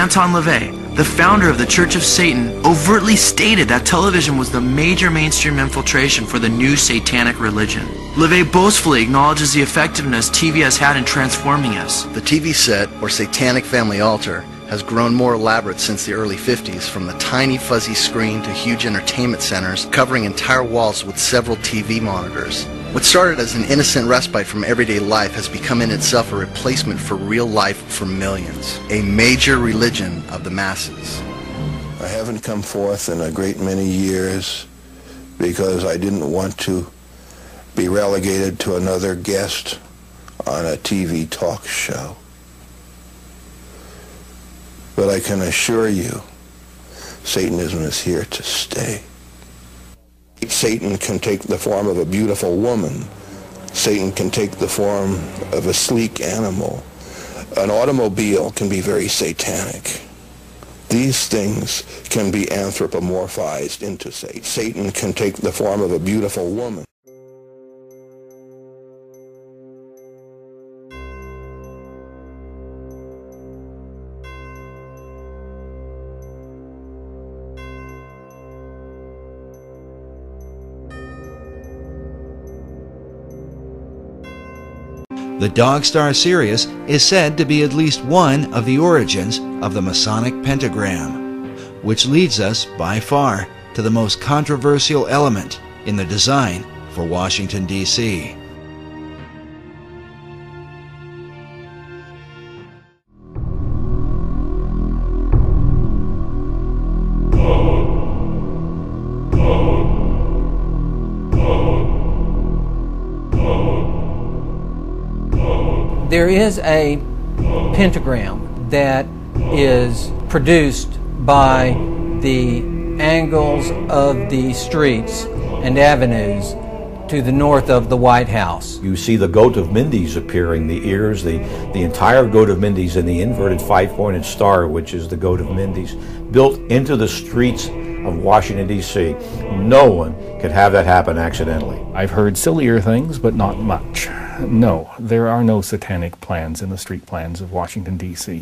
Anton LaVey, the founder of the Church of Satan, overtly stated that television was the major mainstream infiltration for the new satanic religion. LaVey boastfully acknowledges the effectiveness TV has had in transforming us. The TV set, or satanic family altar, has grown more elaborate since the early 50s, from the tiny fuzzy screen to huge entertainment centers covering entire walls with several TV monitors. What started as an innocent respite from everyday life has become in itself a replacement for real life for millions, a major religion of the masses. I haven't come forth in a great many years because I didn't want to be relegated to another guest on a TV talk show. But I can assure you, Satanism is here to stay. Satan can take the form of a beautiful woman. Satan can take the form of a sleek animal. An automobile can be very satanic. These things can be anthropomorphized into Satan. Satan can take the form of a beautiful woman. The Dog Star Sirius is said to be at least one of the origins of the Masonic pentagram, which leads us, by far, to the most controversial element in the design for Washington, D.C. There is a pentagram that is produced by the angles of the streets and avenues to the north of the White House. You see the goat of Mindy's appearing, the ears, the entire goat of Mindy's, and the inverted five-pointed star, which is the goat of Mindy's, built into the streets of Washington, D.C. No one could have that happen accidentally. I've heard sillier things, but not much. No, there are no satanic plans in the street plans of Washington, D.C.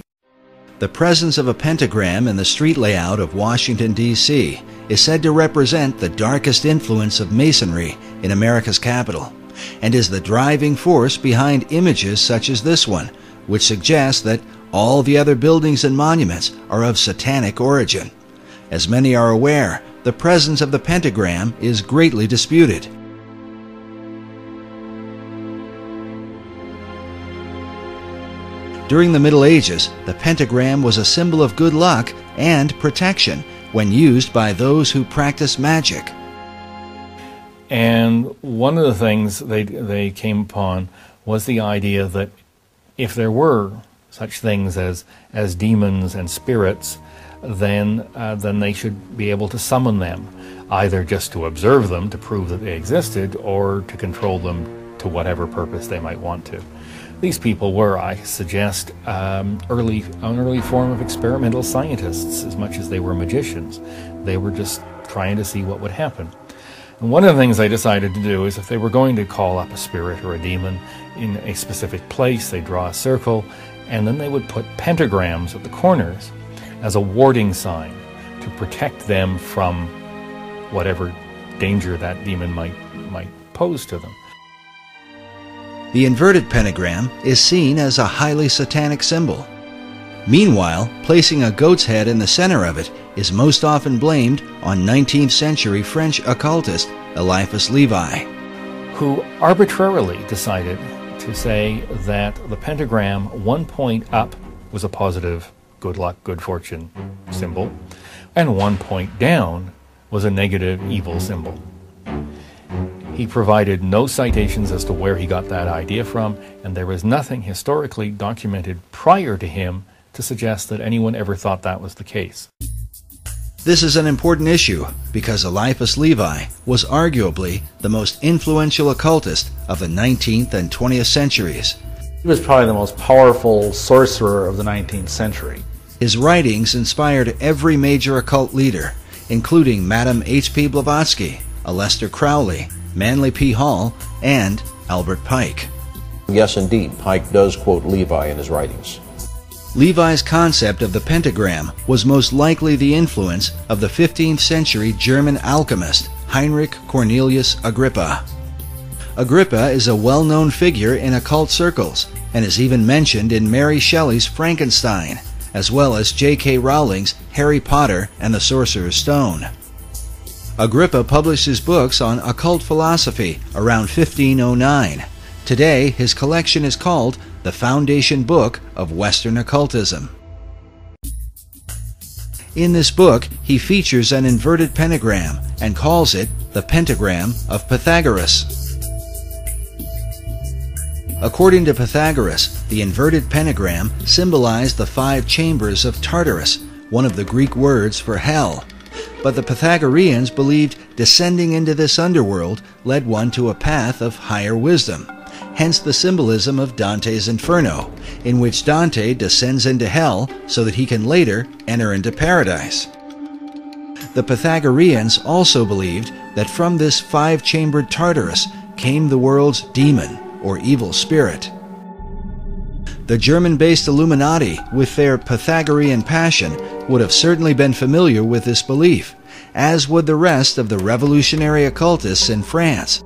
The presence of a pentagram in the street layout of Washington, D.C. is said to represent the darkest influence of Masonry in America's capital, and is the driving force behind images such as this one, which suggests that all the other buildings and monuments are of satanic origin. As many are aware, the presence of the pentagram is greatly disputed. During the Middle Ages, the pentagram was a symbol of good luck and protection when used by those who practice magic. And one of the things they came upon was the idea that if there were such things as demons and spirits, then they should be able to summon them, either just to observe them to prove that they existed, or to control them to whatever purpose they might want to. These people were, I suggest, an early form of experimental scientists as much as they were magicians. They were just trying to see what would happen. And one of the things I decided to do is, if they were going to call up a spirit or a demon in a specific place, they'd draw a circle, and then they would put pentagrams at the corners as a warding sign to protect them from whatever danger that demon might pose to them. The inverted pentagram is seen as a highly satanic symbol. Meanwhile, placing a goat's head in the center of it is most often blamed on 19th century French occultist Eliphas Levi, who arbitrarily decided to say that the pentagram, one point up was a positive good luck, good fortune symbol, and one point down was a negative evil symbol. He provided no citations as to where he got that idea from, and there was nothing historically documented prior to him to suggest that anyone ever thought that was the case. This is an important issue because Eliphas Levi was arguably the most influential occultist of the 19th and 20th centuries. He was probably the most powerful sorcerer of the 19th century. His writings inspired every major occult leader, including Madame H.P. Blavatsky, Aleister Crowley, Manly P. Hall, and Albert Pike. Yes, indeed, Pike does quote Levi in his writings. Levi's concept of the pentagram was most likely the influence of the 15th century German alchemist Heinrich Cornelius Agrippa. Agrippa is a well-known figure in occult circles and is even mentioned in Mary Shelley's Frankenstein, as well as J.K. Rowling's Harry Potter and the Sorcerer's Stone. Agrippa published his books on occult philosophy around 1509. Today, his collection is called the Foundation Book of Western Occultism. In this book, he features an inverted pentagram and calls it the Pentagram of Pythagoras. According to Pythagoras, the inverted pentagram symbolized the 5 chambers of Tartarus, one of the Greek words for hell. But the Pythagoreans believed descending into this underworld led one to a path of higher wisdom. Hence the symbolism of Dante's Inferno, in which Dante descends into hell so that he can later enter into paradise. The Pythagoreans also believed that from this 5-chambered Tartarus came the world's demon, or evil spirit. The German-based Illuminati, with their Pythagorean passion, would have certainly been familiar with this belief, as would the rest of the revolutionary occultists in France,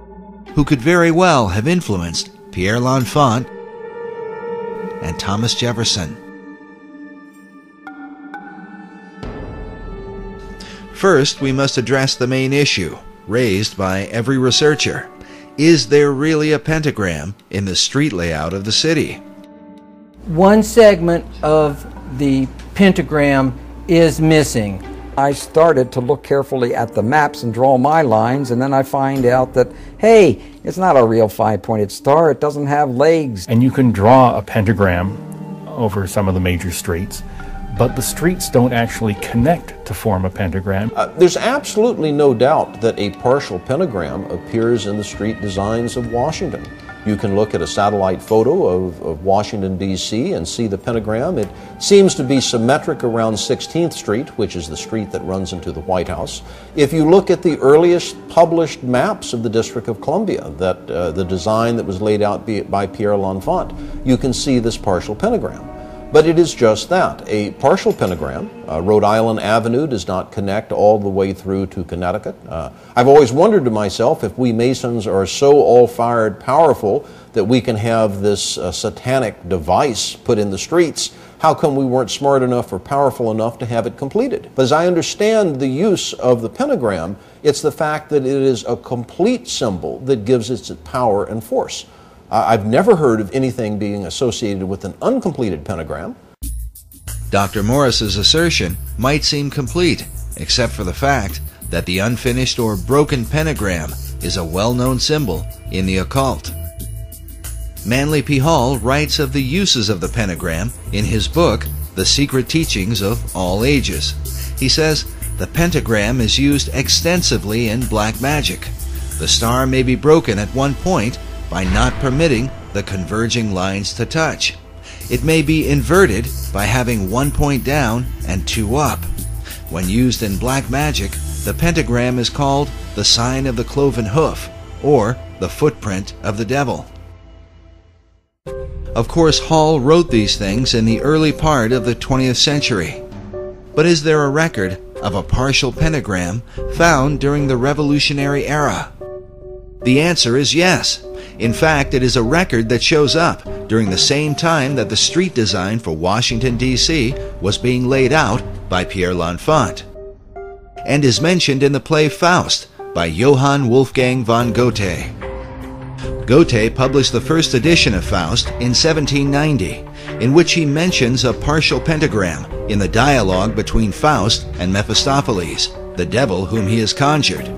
who could very well have influenced Pierre L'Enfant and Thomas Jefferson. First, we must address the main issue, raised by every researcher. Is there really a pentagram in the street layout of the city? One segment of the pentagram is missing. I started to look carefully at the maps and draw my lines, and then I find out that, hey, it's not a real 5-pointed star. It doesn't have legs. And you can draw a pentagram over some of the major streets, but the streets don't actually connect to form a pentagram. There's absolutely no doubt that a partial pentagram appears in the street designs of Washington. You can look at a satellite photo of Washington, D.C. and see the pentagram. It seems to be symmetric around 16th Street, which is the street that runs into the White House. If you look at the earliest published maps of the District of Columbia, the design that was laid out by Pierre L'Enfant, you can see this partial pentagram. But it is just that, a partial pentagram. Rhode Island Avenue does not connect all the way through to Connecticut. I've always wondered to myself if we Masons are so all-fired powerful that we can have this satanic device put in the streets, how come we weren't smart enough or powerful enough to have it completed? But as I understand the use of the pentagram, it's the fact that it is a complete symbol that gives it its power and force. I've never heard of anything being associated with an uncompleted pentagram. Dr. Morris's assertion might seem complete, except for the fact that the unfinished or broken pentagram is a well-known symbol in the occult. Manly P. Hall writes of the uses of the pentagram in his book, The Secret Teachings of All Ages. He says, the pentagram is used extensively in black magic. The star may be broken at one point by not permitting the converging lines to touch. It may be inverted by having 1 point down and 2 up. When used in black magic, the pentagram is called the sign of the cloven hoof, or the footprint of the devil. Of course, Hall wrote these things in the early part of the 20th century. But is there a record of a partial pentagram found during the Revolutionary era? The answer is yes. In fact, it is a record that shows up during the same time that the street design for Washington, D.C. was being laid out by Pierre L'Enfant, and is mentioned in the play Faust by Johann Wolfgang von Goethe. Goethe published the first edition of Faust in 1790, in which he mentions a partial pentagram in the dialogue between Faust and Mephistopheles, the devil whom he has conjured.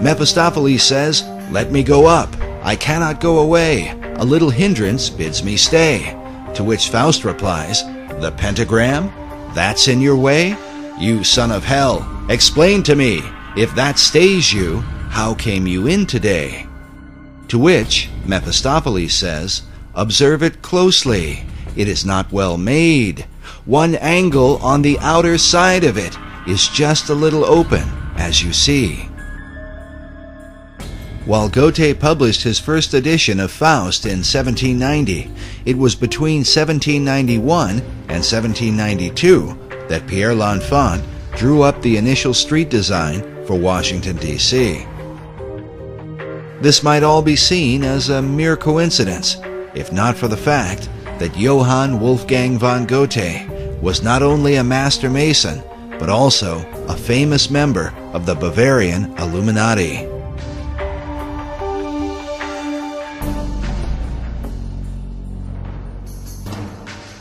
Mephistopheles says, "Let me go up. I cannot go away. A little hindrance bids me stay." To which Faust replies, "The pentagram? That's in your way? You son of hell, explain to me, if that stays you, how came you in today?" To which Mephistopheles says, "Observe it closely. It is not well made. One angle on the outer side of it is just a little open, as you see." While Goethe published his first edition of Faust in 1790, it was between 1791 and 1792 that Pierre L'Enfant drew up the initial street design for Washington, D.C. This might all be seen as a mere coincidence, if not for the fact that Johann Wolfgang von Goethe was not only a master mason, but also a famous member of the Bavarian Illuminati.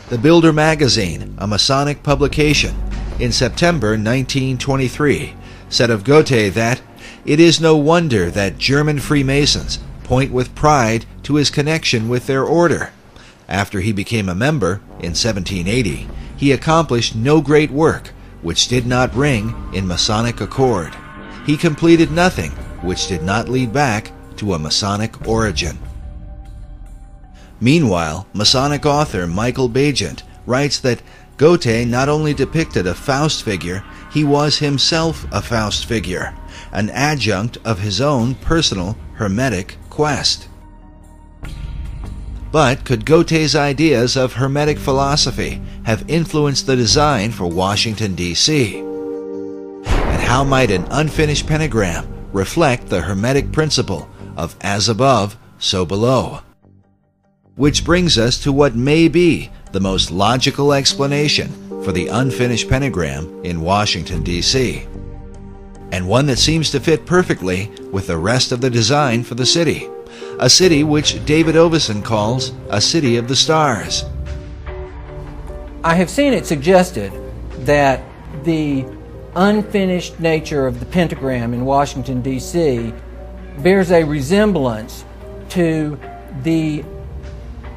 The Builder magazine, a Masonic publication, in September 1923, said of Goethe that it is no wonder that German Freemasons point with pride to his connection with their order. After he became a member in 1780, he accomplished no great work which did not ring in Masonic accord. He completed nothing which did not lead back to a Masonic origin. Meanwhile, Masonic author Michael Bagent writes that Goethe not only depicted a Faust figure, he was himself a Faust figure, an adjunct of his own personal Hermetic quest. But could Goethe's ideas of Hermetic philosophy have influenced the design for Washington, D.C.? And how might an unfinished pentagram reflect the Hermetic principle of as above, so below? Which brings us to what may be the most logical explanation for the unfinished pentagram in Washington, D.C., and one that seems to fit perfectly with the rest of the design for the city, a city which David Oveson calls a city of the stars. I have seen it suggested that the unfinished nature of the pentagram in Washington, D.C. bears a resemblance to the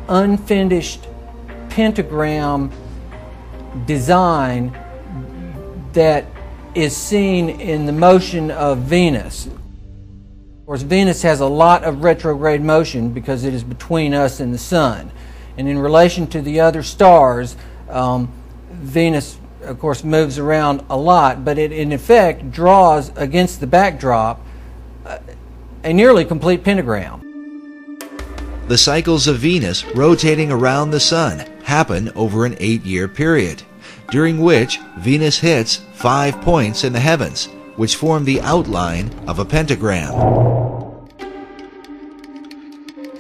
unfinished pentagram design that is seen in the motion of Venus. Of course, Venus has a lot of retrograde motion because it is between us and the Sun. And in relation to the other stars, Venus, of course, moves around a lot, but it in effect draws against the backdrop a nearly complete pentagram. The cycles of Venus rotating around the Sun happen over an 8-year period, during which Venus hits 5 points in the heavens, which form the outline of a pentagram.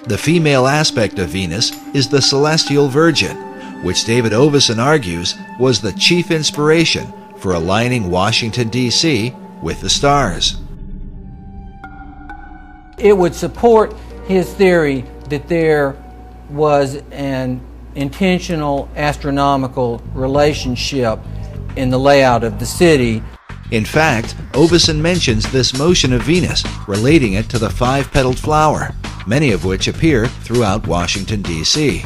The female aspect of Venus is the celestial Virgin, which David Oveson argues was the chief inspiration for aligning Washington, D.C. with the stars. It would support his theory that there was an intentional astronomical relationship in the layout of the city. In fact, Oveson mentions this motion of Venus, relating it to the 5-petaled flower, many of which appear throughout Washington, D.C.,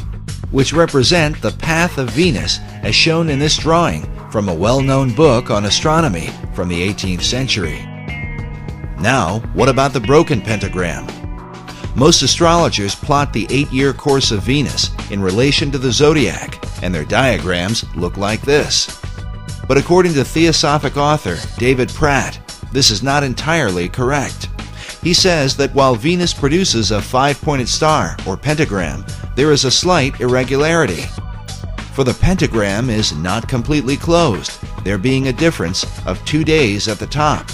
which represent the path of Venus as shown in this drawing from a well-known book on astronomy from the 18th century. Now, what about the broken pentagram? Most astrologers plot the 8-year course of Venus in relation to the zodiac, and their diagrams look like this. But according to Theosophic author David Pratt, this is not entirely correct. He says that while Venus produces a 5-pointed star or pentagram, there is a slight irregularity. For the pentagram is not completely closed, there being a difference of 2 days at the top,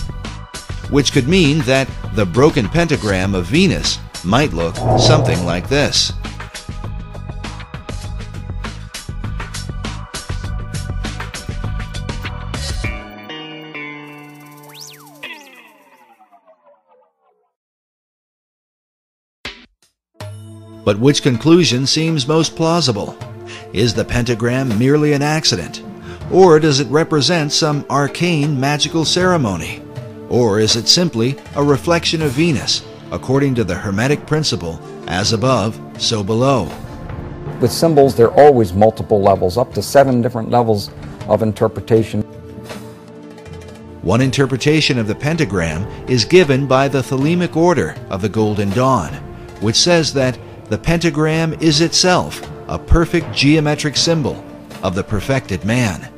which could mean that the broken pentagram of Venus might look something like this. But which conclusion seems most plausible? Is the pentagram merely an accident? Or does it represent some arcane magical ceremony? Or is it simply a reflection of Venus, according to the Hermetic principle, as above, so below? With symbols, there are always multiple levels, up to 7 different levels of interpretation. One interpretation of the pentagram is given by the Thelemic order of the Golden Dawn, which says that the pentagram is itself a perfect geometric symbol of the perfected man.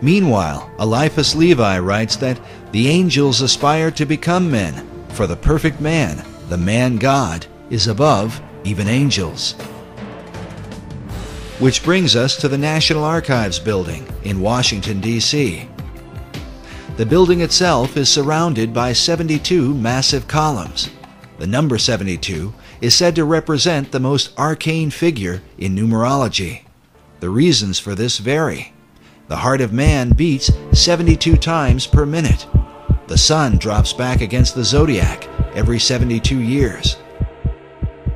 Meanwhile, Eliphas Levi writes that the angels aspire to become men, For the perfect man, the man God, is above even angels. Which brings us to the National Archives building in Washington, D.C. The building itself is surrounded by 72 massive columns. The number 72 is said to represent the most arcane figure in numerology. The reasons for this vary. The heart of man beats 72 times per minute. The sun drops back against the zodiac every 72 years.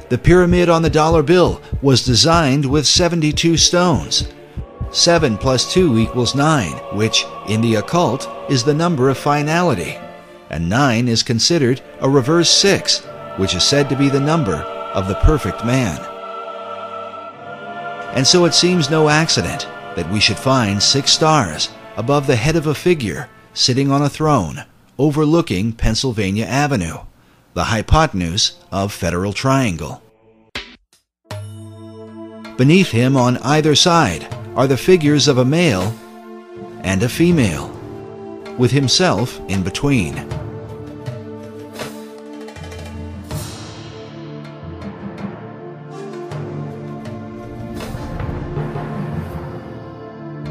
The pyramid on the dollar bill was designed with 72 stones. 7 plus 2 equals 9, which, in the occult, is the number of finality. And 9 is considered a reverse 6, which is said to be the number of the perfect man. And so it seems no accident that we should find 6 stars above the head of a figure sitting on a throne overlooking Pennsylvania Avenue, the hypotenuse of Federal Triangle. Beneath him on either side are the figures of a male and a female, with himself in between.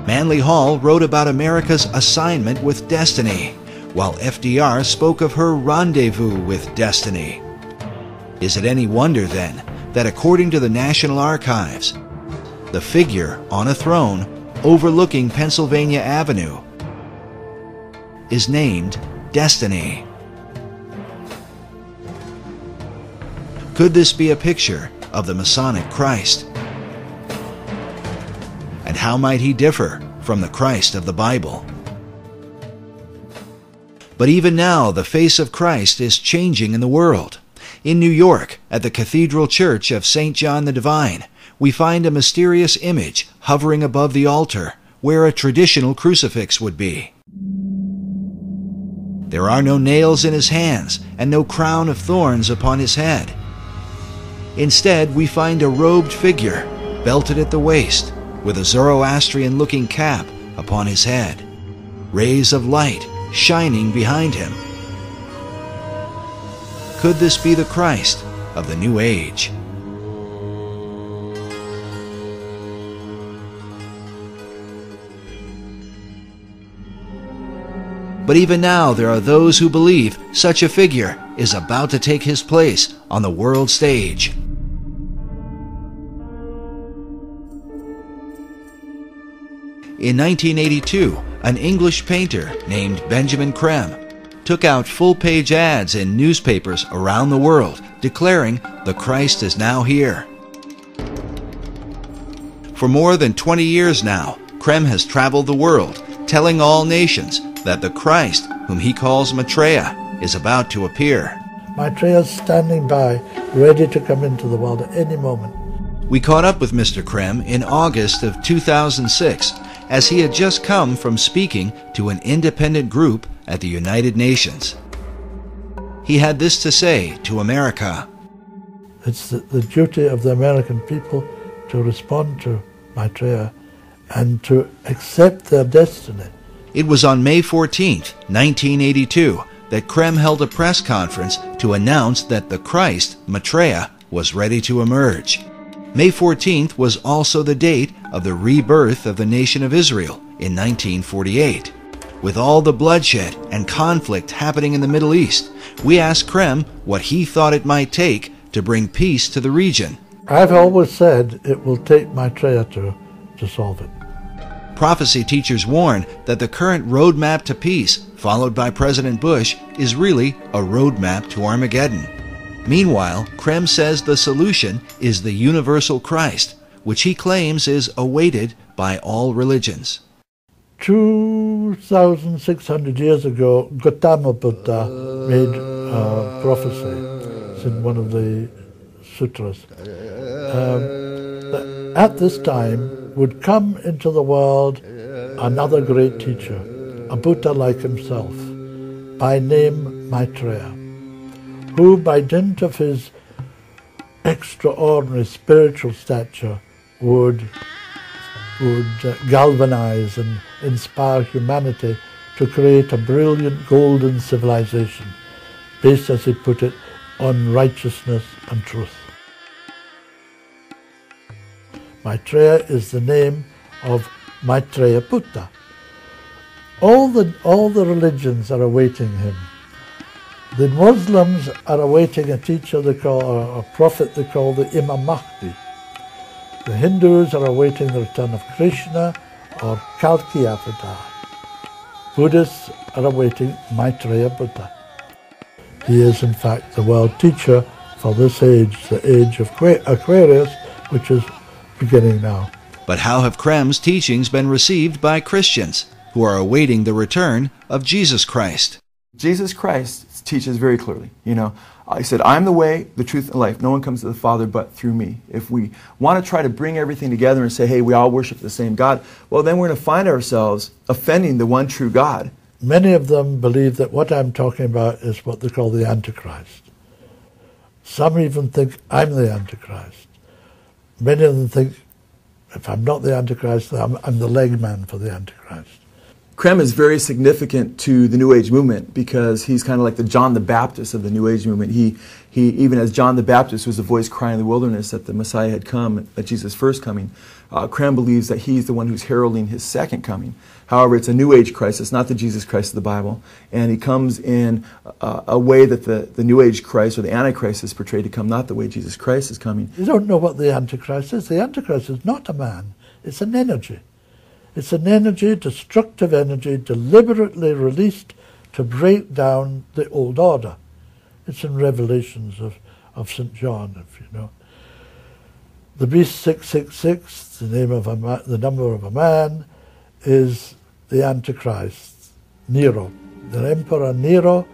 Manly Hall wrote about America's assignment with destiny, while FDR spoke of her rendezvous with destiny. Is it any wonder, then, that according to the National Archives, the figure on a throne overlooking Pennsylvania Avenue is named Destiny? Could this be a picture of the Masonic Christ? And how might he differ from the Christ of the Bible? But even now, the face of Christ is changing in the world. In New York, at the Cathedral Church of St. John the Divine, we find a mysterious image hovering above the altar, where a traditional crucifix would be. There are no nails in his hands and no crown of thorns upon his head. Instead, we find a robed figure, belted at the waist, with a Zoroastrian-looking cap upon his head, rays of light shining behind him. Could this be the Christ of the New Age? But even now there are those who believe such a figure is about to take his place on the world stage. In 1982, an English painter named Benjamin Creme took out full-page ads in newspapers around the world declaring the Christ is now here. For more than 20 years now, Creme has traveled the world telling all nations that the Christ, whom he calls Maitreya, is about to appear. Maitreya is standing by, ready to come into the world at any moment. We caught up with Mr. Creme in August of 2006, as he had just come from speaking to an independent group at the United Nations. He had this to say to America. It's the duty of the American people to respond to Maitreya and to accept their destiny. It was on May 14th, 1982, that Creme held a press conference to announce that the Christ, Maitreya, was ready to emerge. May 14th was also the date of the rebirth of the nation of Israel in 1948. With all the bloodshed and conflict happening in the Middle East, we asked Creme what he thought it might take to bring peace to the region. I've always said it will take Maitreya to solve it. Prophecy teachers warn that the current roadmap to peace, followed by President Bush, is really a roadmap to Armageddon. Meanwhile, Creme says the solution is the universal Christ, which he claims is awaited by all religions. 2,600 years ago, Gautama Buddha made a prophecy. It's in one of the sutras. That at this time would come into the world another great teacher, a Buddha like himself, by name Maitreya, who by dint of his extraordinary spiritual stature would galvanize and inspire humanity to create a brilliant golden civilization based, as he put it, on righteousness and truth. Maitreya is the name of Maitreya Buddha. All the religions are awaiting him. The Muslims are awaiting a teacher they call, or a prophet they call the Imam Mahdi. The Hindus are awaiting the return of Krishna or Kalki Avatar. Buddhists are awaiting Maitreya Buddha. He is in fact the world teacher for this age, the age of Aquarius, which is beginning now. But how have Krem's teachings been received by Christians who are awaiting the return of Jesus Christ? Jesus Christ teaches very clearly. He said, I'm the way, the truth, and life. No one comes to the Father but through me. If we want to try to bring everything together and say, hey, we all worship the same God, well, then we're going to find ourselves offending the one true God. Many of them believe that what I'm talking about is what they call the Antichrist. Some even think I'm the Antichrist. Many of them think, if I'm not the Antichrist, I'm the leg man for the Antichrist. Krem is very significant to the New Age movement because he's kind of like the John the Baptist of the New Age movement. He even as John the Baptist was the voice crying in the wilderness that the Messiah had come, at Jesus' first coming, Krem believes that he's the one who's heralding his second coming. However, it's a New Age Christ. It's not the Jesus Christ of the Bible. And he comes in a way that the New Age Christ or the Antichrist is portrayed to come, not the way Jesus Christ is coming. You don't know what the Antichrist is. The Antichrist is not a man. It's an energy. It's an energy, destructive energy, deliberately released to break down the old order. It's in Revelations of St. John, if you know. The beast 666, the number of a man, is the Antichrist, Nero. The Emperor Nero,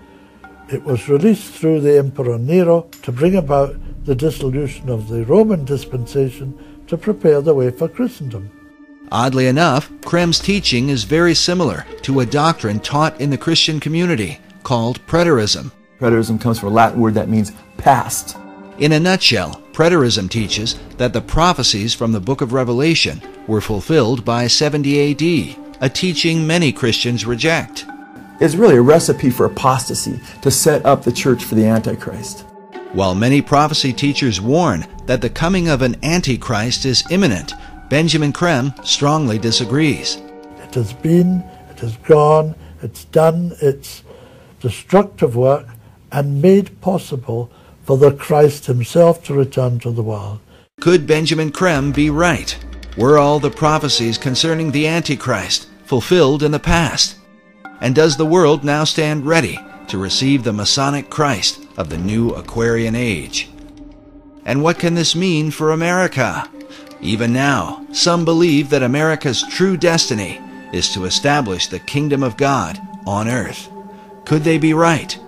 it was released through the Emperor Nero to bring about the dissolution of the Roman dispensation to prepare the way for Christendom. Oddly enough, Krem's teaching is very similar to a doctrine taught in the Christian community called preterism. Preterism comes from a Latin word that means past. In a nutshell, preterism teaches that the prophecies from the book of Revelation were fulfilled by 70 AD, a teaching many Christians reject. It's really a recipe for apostasy to set up the church for the Antichrist. While many prophecy teachers warn that the coming of an Antichrist is imminent, Benjamin Krem strongly disagrees. It has been, it has gone, it's done its destructive work and made possible for the Christ himself to return to the world. Could Benjamin Krem be right? Were all the prophecies concerning the Antichrist fulfilled in the past? And does the world now stand ready to receive the Masonic Christ of the new Aquarian age? And what can this mean for America? Even now, some believe that America's true destiny is to establish the kingdom of God on earth. Could they be right?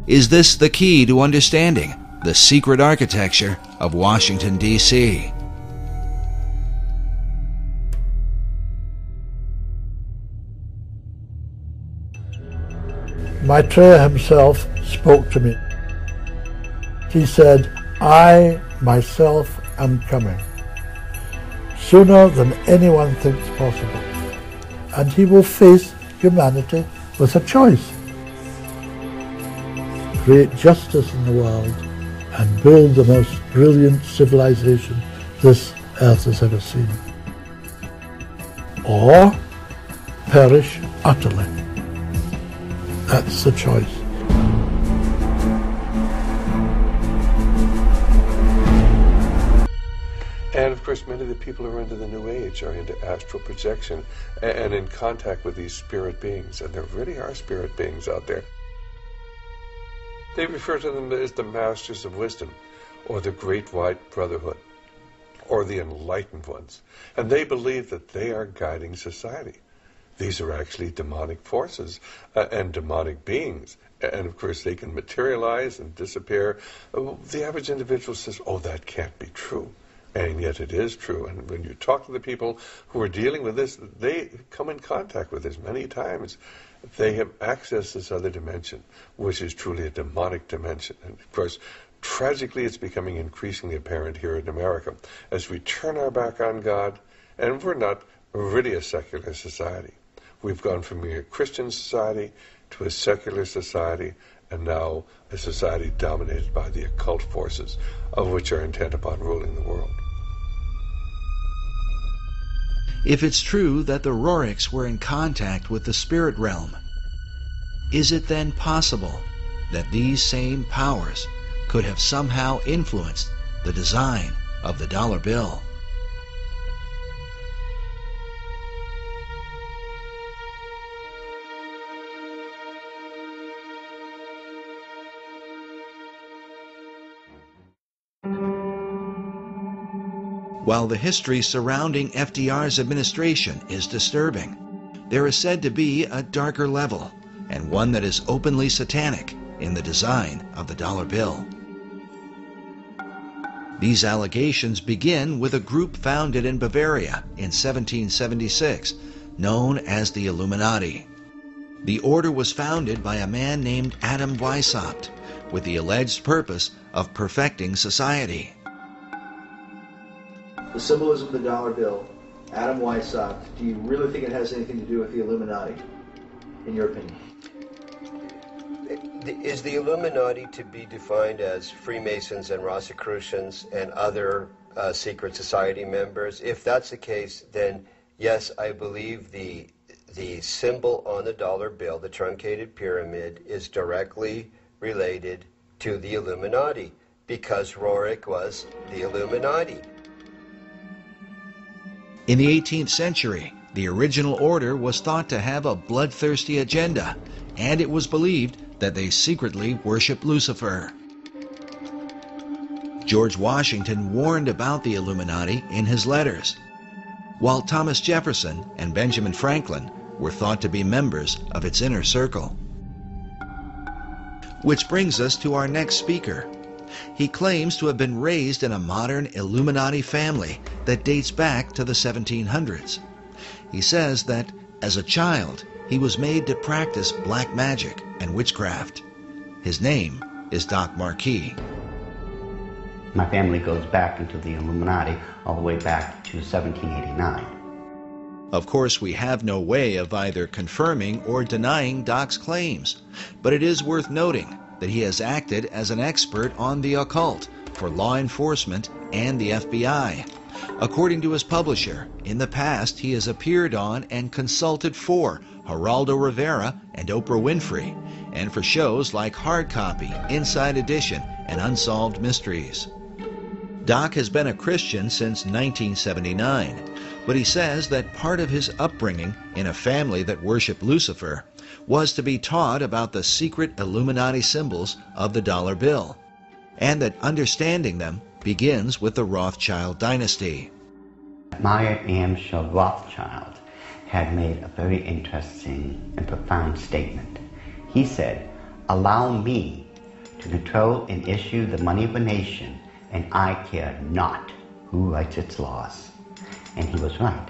Is this the key to understanding the secret architecture of Washington, D.C.? Maitreya himself spoke to me. He said, I myself am coming, sooner than anyone thinks possible, and he will face humanity with a choice. Create justice in the world and build the most brilliant civilization this earth has ever seen, or perish utterly. That's the choice. And of course, many of the people who are into the New Age are into astral projection and in contact with these spirit beings, and there really are spirit beings out there. They refer to them as the Masters of Wisdom, or the Great White Brotherhood, or the Enlightened Ones, and they believe that they are guiding society. These are actually demonic forces and demonic beings, and of course they can materialize and disappear. The average individual says, oh, that can't be true. And yet it is true. And when you talk to the people who are dealing with this, they come in contact with this many times. They have accessed this other dimension, which is truly a demonic dimension. And of course, tragically, it's becoming increasingly apparent here in America as we turn our back on God, and we're not really a secular society. We've gone from being a Christian society to a secular society, and now a society dominated by the occult forces, of which are intent upon ruling the world. If it's true that the Roriks were in contact with the spirit realm, is it then possible that these same powers could have somehow influenced the design of the dollar bill? While the history surrounding FDR's administration is disturbing, there is said to be a darker level, and one that is openly satanic, in the design of the dollar bill. These allegations begin with a group founded in Bavaria in 1776, known as the Illuminati. The order was founded by a man named Adam Weishaupt, with the alleged purpose of perfecting society. The symbolism of the dollar bill, Adam Weishaupt, do you really think it has anything to do with the Illuminati, in your opinion? Is the Illuminati to be defined as Freemasons and Rosicrucians and other secret society members? If that's the case, then yes, I believe the symbol on the dollar bill, the truncated pyramid, is directly related to the Illuminati, because Rorik was the Illuminati. In the 18th century, the original order was thought to have a bloodthirsty agenda, and it was believed that they secretly worshiped Lucifer. George Washington warned about the Illuminati in his letters, while Thomas Jefferson and Benjamin Franklin were thought to be members of its inner circle. Which brings us to our next speaker. He claims to have been raised in a modern Illuminati family that dates back to the 1700s. He says that, as a child, he was made to practice black magic and witchcraft. His name is Doc Marquis. My family goes back into the Illuminati all the way back to 1789. Of course, we have no way of either confirming or denying Doc's claims, but it is worth noting that he has acted as an expert on the occult for law enforcement and the FBI. According to his publisher, in the past he has appeared on and consulted for Geraldo Rivera and Oprah Winfrey, and for shows like Hard Copy, Inside Edition, and Unsolved Mysteries. Doc has been a Christian since 1979, but he says that part of his upbringing in a family that worshiped Lucifer was to be taught about the secret Illuminati symbols of the dollar bill, and that understanding them begins with the Rothschild dynasty. Meyer Amschel Rothschild had made a very interesting and profound statement. He said, "Allow me to control and issue the money of a nation, and I care not who writes its laws." And he was right.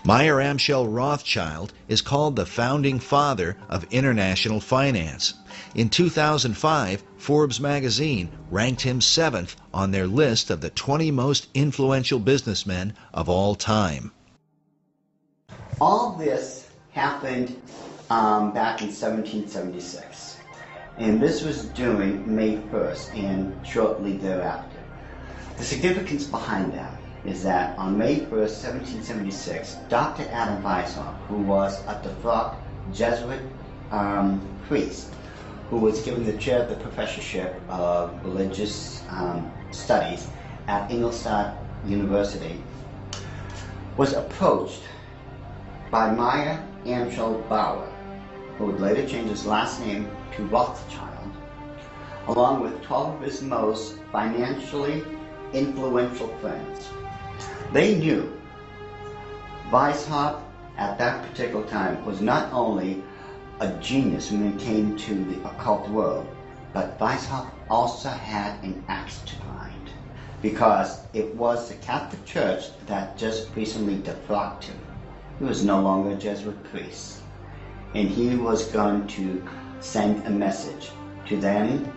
Meyer Amschel Rothschild is called the founding father of international finance. In 2005, Forbes magazine ranked him 7th on their list of the 20 most influential businessmen of all time. All this happened back in 1776, and this was during May 1st and shortly thereafter. The significance behind that is that on May 1st, 1776, Dr. Adam Weishaupt, who was a devout Jesuit priest, who was given the chair of the professorship of religious studies at Ingolstadt University, was approached by Meyer Amschel Bauer, who would later change his last name to Rothschild, along with 12 of his most financially influential friends. They knew Weishaupt at that particular time was not only a genius when it came to the occult world, but Weishaupt also had an axe to grind, because it was the Catholic Church that just recently defrocked him. He was no longer a Jesuit priest, and he was going to send a message to them,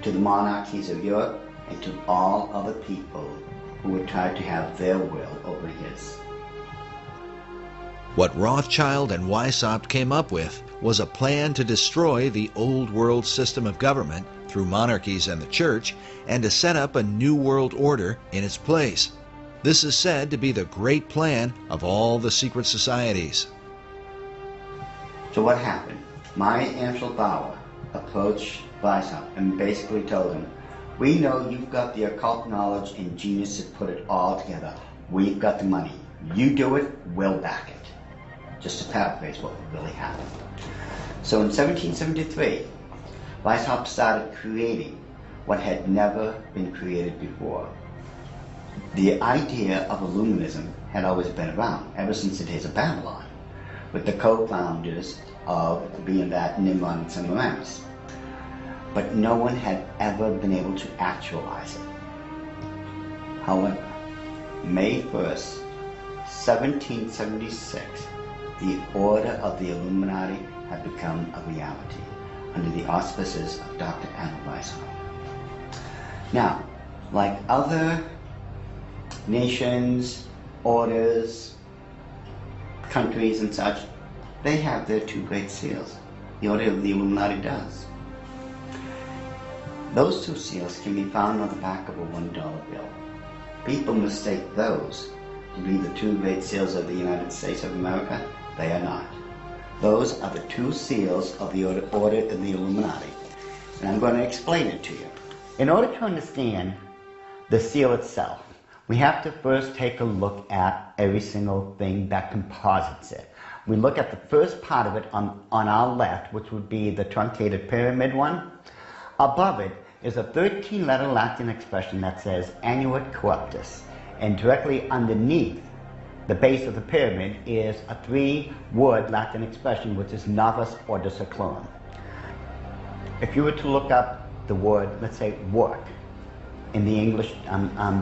to the monarchies of Europe, and to all other people who would try to have their will over his. What Rothschild and Weishaupt came up with was a plan to destroy the old world system of government through monarchies and the church, and to set up a new world order in its place. This is said to be the great plan of all the secret societies. So what happened? Maya Angelou Bauer approached Weishaupt and basically told him, we know you've got the occult knowledge and genius to put it all together. We've got the money. You do it, we'll back it. Just to paraphrase what really happened. So in 1773, Weishaupt started creating what had never been created before. The idea of Illuminism had always been around, ever since the days of Babylon, with the co-founders of being that Nimrod and Semiramis. But no one had ever been able to actualize it. However, May 1st, 1776, the Order of the Illuminati had become a reality under the auspices of Dr. Adam Weishaupt. Now, like other nations, orders, countries and such, they have their two great seals. The Order of the Illuminati does. Those two seals can be found on the back of a $1 bill. People mistake those to be the two great seals of the United States of America. They are not. Those are the two seals of the Order of the Illuminati. And I'm going to explain it to you. In order to understand the seal itself, we have to first take a look at every single thing that composites it. We look at the first part of it on our left, which would be the truncated pyramid one. Above it is a 13-letter Latin expression that says Annuit Corruptus. And directly underneath the base of the pyramid is a 3-word Latin expression, which is Novus Ordo Seclorum. If you were to look up the word, let's say, work, in the English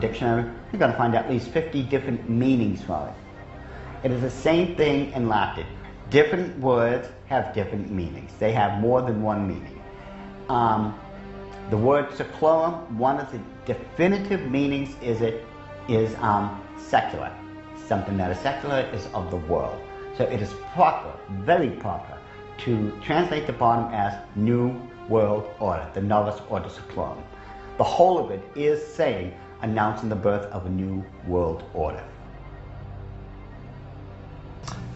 dictionary, you're going to find at least 50 different meanings for it. It is the same thing in Latin. Different words have different meanings. They have more than one meaning. The word seclorum, one of the definitive meanings is secular. Something that is secular is of the world. So it is proper, very proper, to translate the bottom as New World Order, the Novus Ordo Seclorum. The whole of it is saying, announcing the birth of a new world order.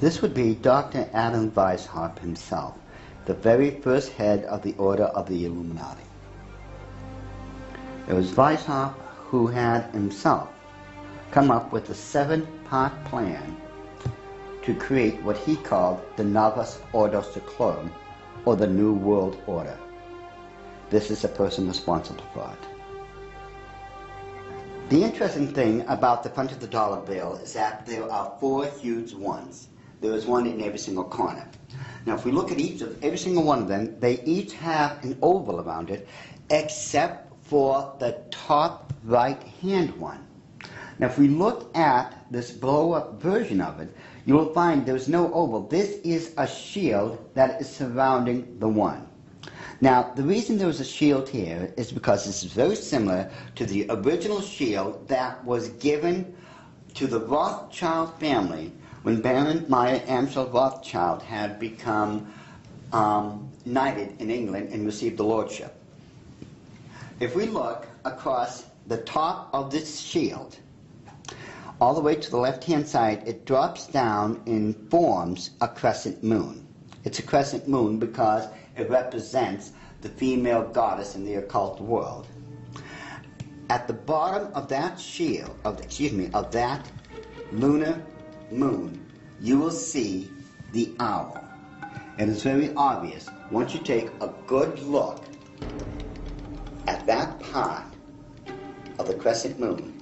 This would be Dr. Adam Weishaupt himself, the very first head of the Order of the Illuminati. It was Weishaupt who had himself come up with a 7-part plan to create what he called the Novus Ordo Seclorum, or the New World Order. This is the person responsible for it. The interesting thing about the front of the dollar bill is that there are 4 huge ones. There is one in every single corner. Now if we look at every single one of them, they each have an oval around it, except for the top right-hand one. Now if we look at this blow-up version of it, you will find there's no oval. This is a shield that is surrounding the one. Now, the reason there was a shield here is because this is very similar to the original shield that was given to the Rothschild family when Baron Maya Angelou Rothschild had become knighted in England and received the lordship. If we look across the top of this shield, all the way to the left-hand side, it drops down and forms a crescent moon. It's a crescent moon because it represents the female goddess in the occult world. At the bottom of that shield, of that lunar moon, you will see the owl. And it's very obvious. Once you take a good look at that part of the crescent moon,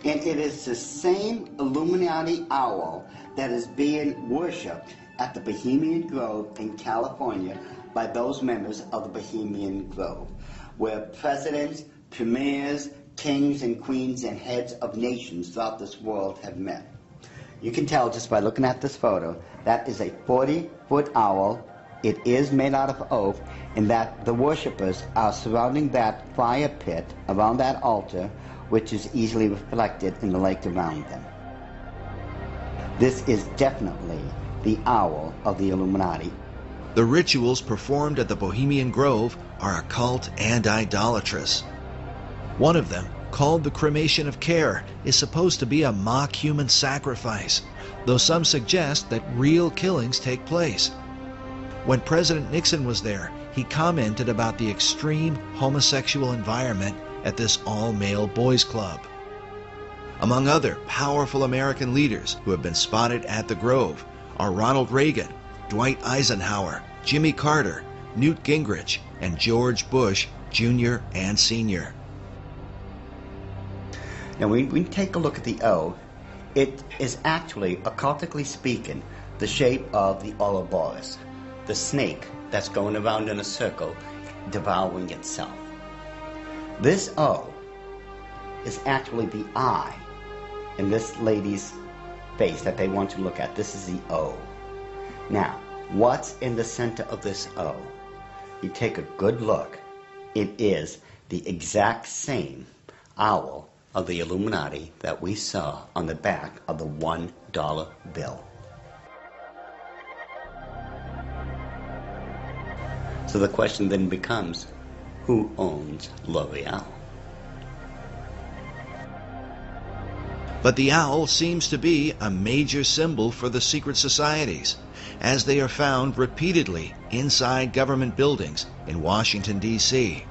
and it is the same Illuminati owl that is being worshipped at the Bohemian Grove in California by those members of the Bohemian Grove, where presidents, premiers, kings and queens and heads of nations throughout this world have met. You can tell just by looking at this photo, that is a 40-foot owl. It is made out of oak, and that the worshippers are surrounding that fire pit around that altar, which is easily reflected in the lake around them. This is definitely the owl of the Illuminati. The rituals performed at the Bohemian Grove are occult and idolatrous. One of them, called the cremation of care, is supposed to be a mock human sacrifice, though some suggest that real killings take place. When President Nixon was there, he commented about the extreme homosexual environment at this all-male boys' club. Among other powerful American leaders who have been spotted at the Grove are Ronald Reagan, Dwight Eisenhower, Jimmy Carter, Newt Gingrich, and George Bush Jr. and Sr. Now, when we take a look at the O, it is actually, occultically speaking, the shape of the Ouroboros, the snake that's going around in a circle, devouring itself. This O is actually the eye in this lady's face that they want to look at. This is the O. Now, what's in the center of this O? You take a good look. It is the exact same owl of the Illuminati that we saw on the back of the $1 bill. So the question then becomes, who owns L'Oreal? But the owl seems to be a major symbol for the secret societies, as they are found repeatedly inside government buildings in Washington, D.C.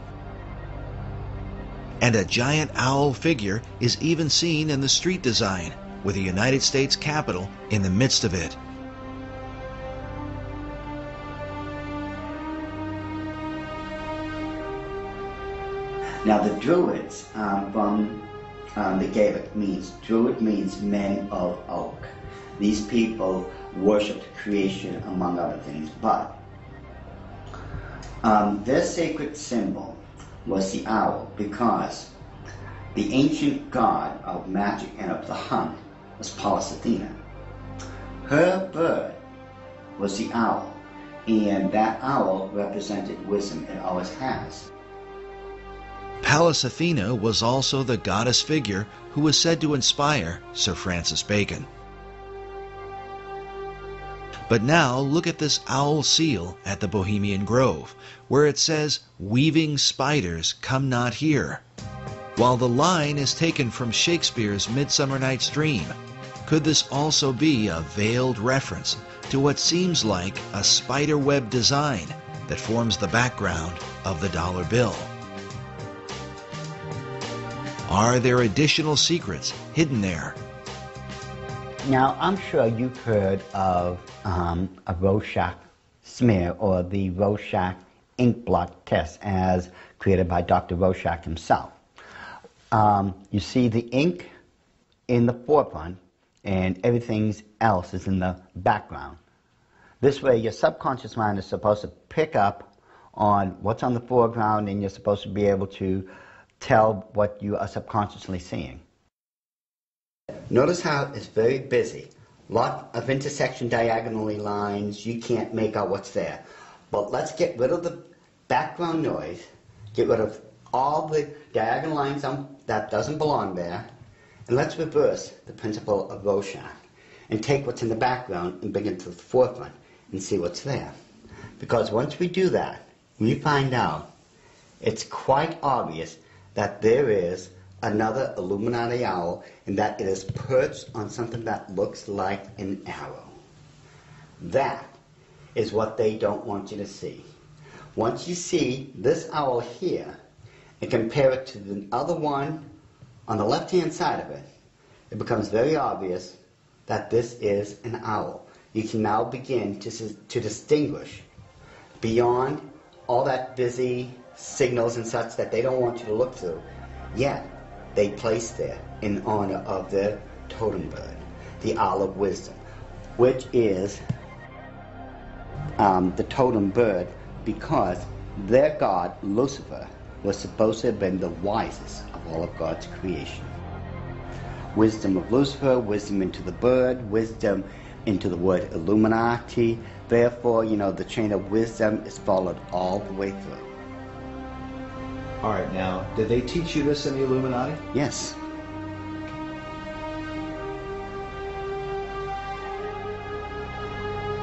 And a giant owl figure is even seen in the street design, with the United States Capitol in the midst of it. Now the Druids from the Gaelic means, Druid means men of oak. These people worshipped creation among other things, but their sacred symbol was the owl because the ancient god of magic and of the hunt was Pallas Athena. Her bird was the owl, and that owl represented wisdom. It always has. Pallas Athena was also the goddess figure who was said to inspire Sir Francis Bacon. But now look at this owl seal at the Bohemian Grove, where it says, "Weaving spiders come not here." While the line is taken from Shakespeare's Midsummer Night's Dream, could this also be a veiled reference to what seems like a spiderweb design that forms the background of the dollar bill? Are there additional secrets hidden there? Now, I'm sure you've heard of a Rorschach smear, or the Rorschach ink blot test as created by Dr. Rorschach himself. You see the ink in the forefront and everything else is in the background. This way your subconscious mind is supposed to pick up on what's on the foreground, and you're supposed to be able to tell what you are subconsciously seeing. Notice how it's very busy. Lot of intersection diagonally lines. You can't make out what's there. But let's get rid of the background noise, get rid of all the diagonal lines that doesn't belong there, and let's reverse the principle of Rorschach and take what's in the background and bring it to the forefront and see what's there. Because once we do that, we find out it's quite obvious that there is another Illuminati owl, and that it is perched on something that looks like an arrow. That is what they don't want you to see. Once you see this owl here and compare it to the other one on the left-hand side of it, it becomes very obvious that this is an owl. You can now begin to distinguish beyond all that busy signals and such that they don't want you to look through. Yet, they place there in honor of their totem bird, the owl of wisdom, which is the totem bird because their god, Lucifer, was supposed to have been the wisest of all of God's creation. Wisdom of Lucifer, wisdom into the bird, wisdom into the word Illuminati. Therefore, the chain of wisdom is followed all the way through. All right, now, did they teach you this in the Illuminati? Yes.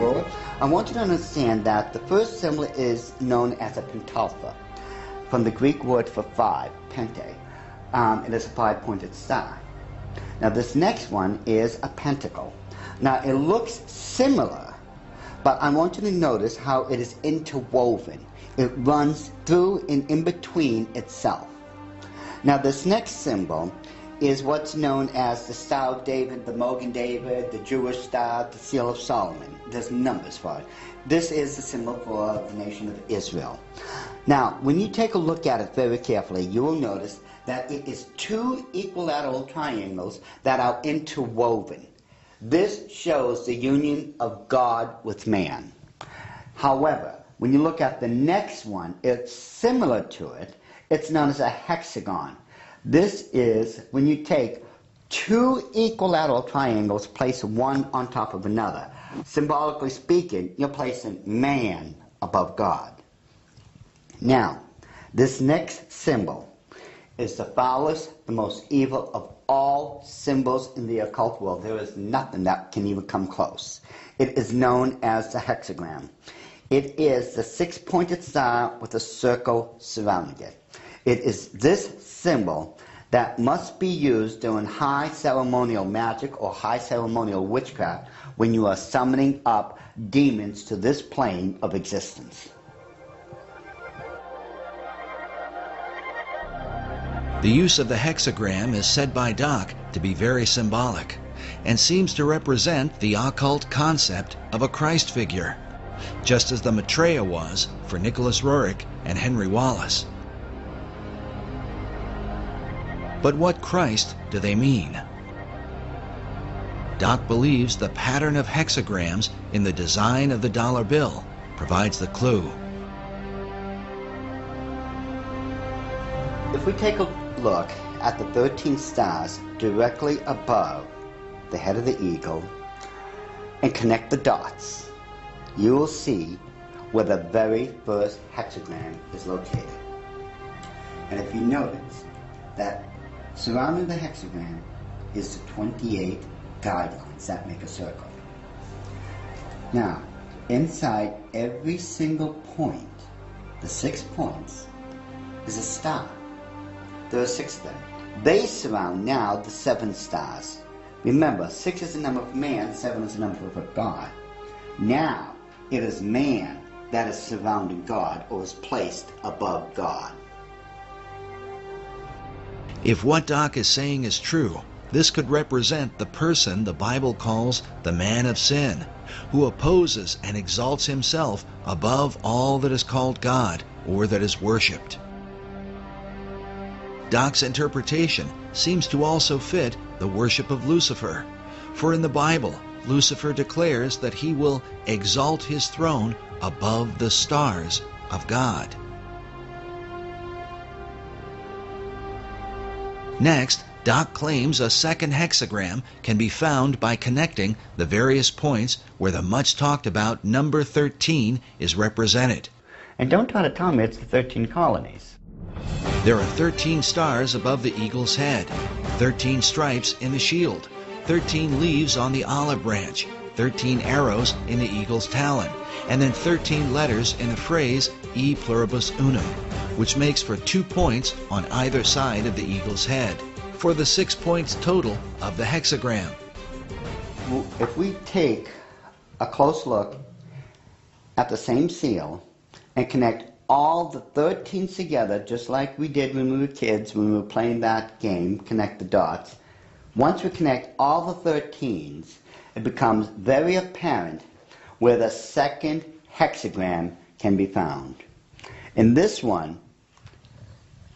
forward. I want you to understand that the first symbol is known as a pentalpha, from the Greek word for five, pente. It is a five-pointed star. Now this next one is a pentacle. Now it looks similar, but I want you to notice how it is interwoven. It runs through and in between itself. Now this next symbol is what's known as the Star of David, the Mogan David, the Jewish Star, the Seal of Solomon. There's numbers for it. This is the symbol for the nation of Israel. Now, when you take a look at it very carefully, you will notice that it is two equilateral triangles that are interwoven. This shows the union of God with man. However, when you look at the next one, it's similar to it. It's known as a hexagon. This is when you take two equilateral triangles, place one on top of another. Symbolically speaking, you're placing man above God. Now, this next symbol is the foulest, the most evil of all symbols in the occult world. There is nothing that can even come close. It is known as the hexagram. It is the six-pointed star with a circle surrounding it. It is this symbol that must be used during high ceremonial magic or high ceremonial witchcraft when you are summoning up demons to this plane of existence. The use of the hexagram is said by Doc to be very symbolic and seems to represent the occult concept of a Christ figure, just as the Maitreya was for Nicholas Roerich and Henry Wallace. But what Christ do they mean? Doc believes the pattern of hexagrams in the design of the dollar bill provides the clue. If we take a look at the 13 stars directly above the head of the eagle and connect the dots, you will see where the very first hexagram is located. And if you notice that surrounding the hexagram is the 28 guidelines that make a circle. Now, inside every single point, the 6 points, is a star. There are 6 of them. They surround now the 7 stars. Remember, 6 is the number of man, 7 is the number of God. Now, it is man that is surrounding God or is placed above God. If what Doc is saying is true, this could represent the person the Bible calls the man of sin, who opposes and exalts himself above all that is called God or that is worshipped. Doc's interpretation seems to also fit the worship of Lucifer, for in the Bible, Lucifer declares that he will exalt his throne above the stars of God. Next, Doc claims a second hexagram can be found by connecting the various points where the much talked about number 13 is represented. And don't try to tell me it's the 13 colonies. There are 13 stars above the eagle's head, 13 stripes in the shield, 13 leaves on the olive branch, 13 arrows in the eagle's talon, and then 13 letters in the phrase E pluribus unum, which makes for 2 points on either side of the eagle's head, for the 6 points total of the hexagram. If we take a close look at the same seal and connect all the 13 together, just like we did when we were kids, when we were playing that game, connect the dots. Once we connect all the 13s, it becomes very apparent where the second hexagram can be found. And this one,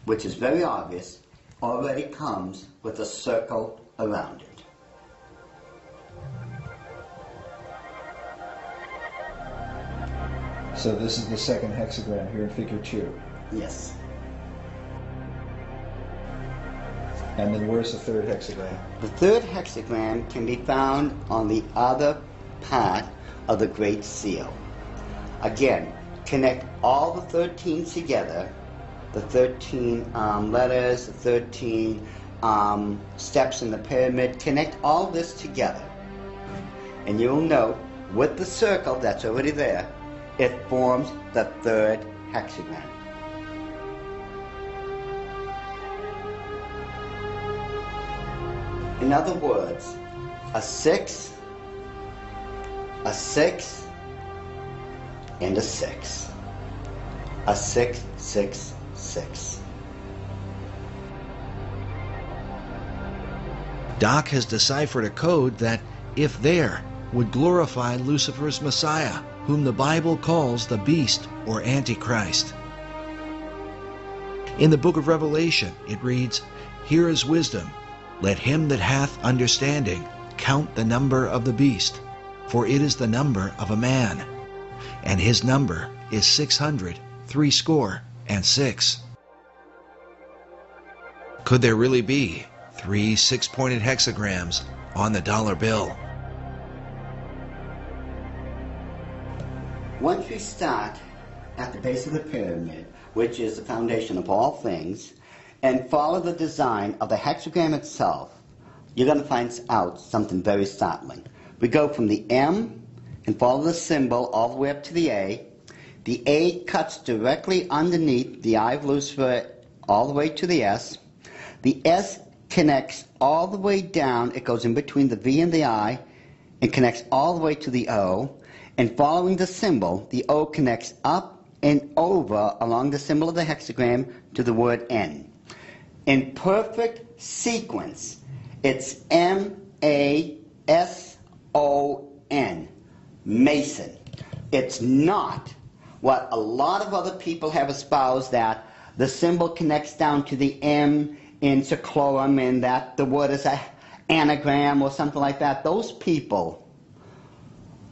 which is very obvious, already comes with a circle around it. So this is the second hexagram here in figure 2. Yes. And then where's the third hexagram? The third hexagram can be found on the other part of the Great Seal. Again, connect all the 13 together, the 13 letters, the 13 steps in the pyramid, connect all this together. And you'll note with the circle that's already there, it forms the third hexagram. In other words, a 6, a 6, and a 6. A 6, 6, 6. Doc has deciphered a code that, if there, would glorify Lucifer's Messiah, whom the Bible calls the Beast or Antichrist. In the book of Revelation, it reads, "Here is wisdom. Let him that hath understanding count the number of the beast, for it is the number of a man, and his number is 666." Could there really be 3 six-pointed hexagrams on the dollar bill? Once we start at the base of the pyramid, which is the foundation of all things, and follow the design of the hexagram itself, you're going to find out something very startling. We go from the M and follow the symbol all the way up to the A. The A cuts directly underneath the eye of Lucifer all the way to the S. The S connects all the way down. It goes in between the V and the I and connects all the way to the O. And following the symbol, the O connects up and over along the symbol of the hexagram to the word N. In perfect sequence, it's M-A-S-O-N, Mason. It's not what a lot of other people have espoused, that the symbol connects down to the M in seclorum and that the word is an anagram or something like that. Those people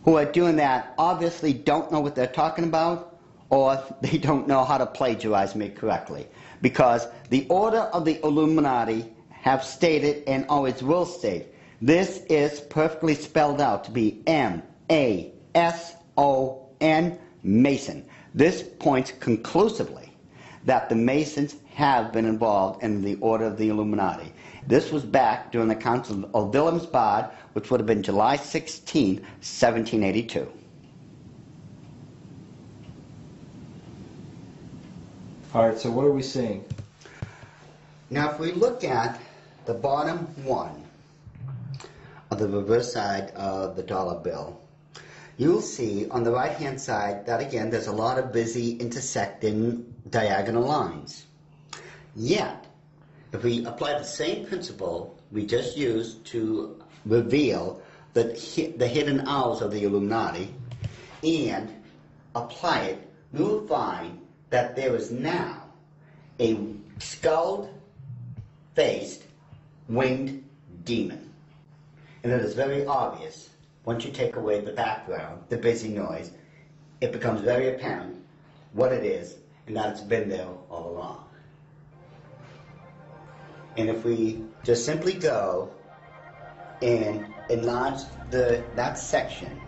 who are doing that obviously don't know what they're talking about, or they don't know how to plagiarize me correctly. Because the order of the Illuminati have stated and always will state, this is perfectly spelled out to be M-A-S-O-N, Mason. This points conclusively that the Masons have been involved in the order of the Illuminati. This was back during the Council of Wilhelmsbad, which would have been July 16, 1782. All right, so what are we seeing? Now, if we look at the bottom one of the reverse side of the dollar bill, you'll see on the right-hand side that, again, there's a lot of busy intersecting diagonal lines. Yet, if we apply the same principle we just used to reveal the hidden hours of the Illuminati and apply it, we will find that there is now a skull-faced winged demon. And it is very obvious, once you take away the background, the busy noise, it becomes very apparent what it is and that it's been there all along. And if we just simply go and enlarge that section,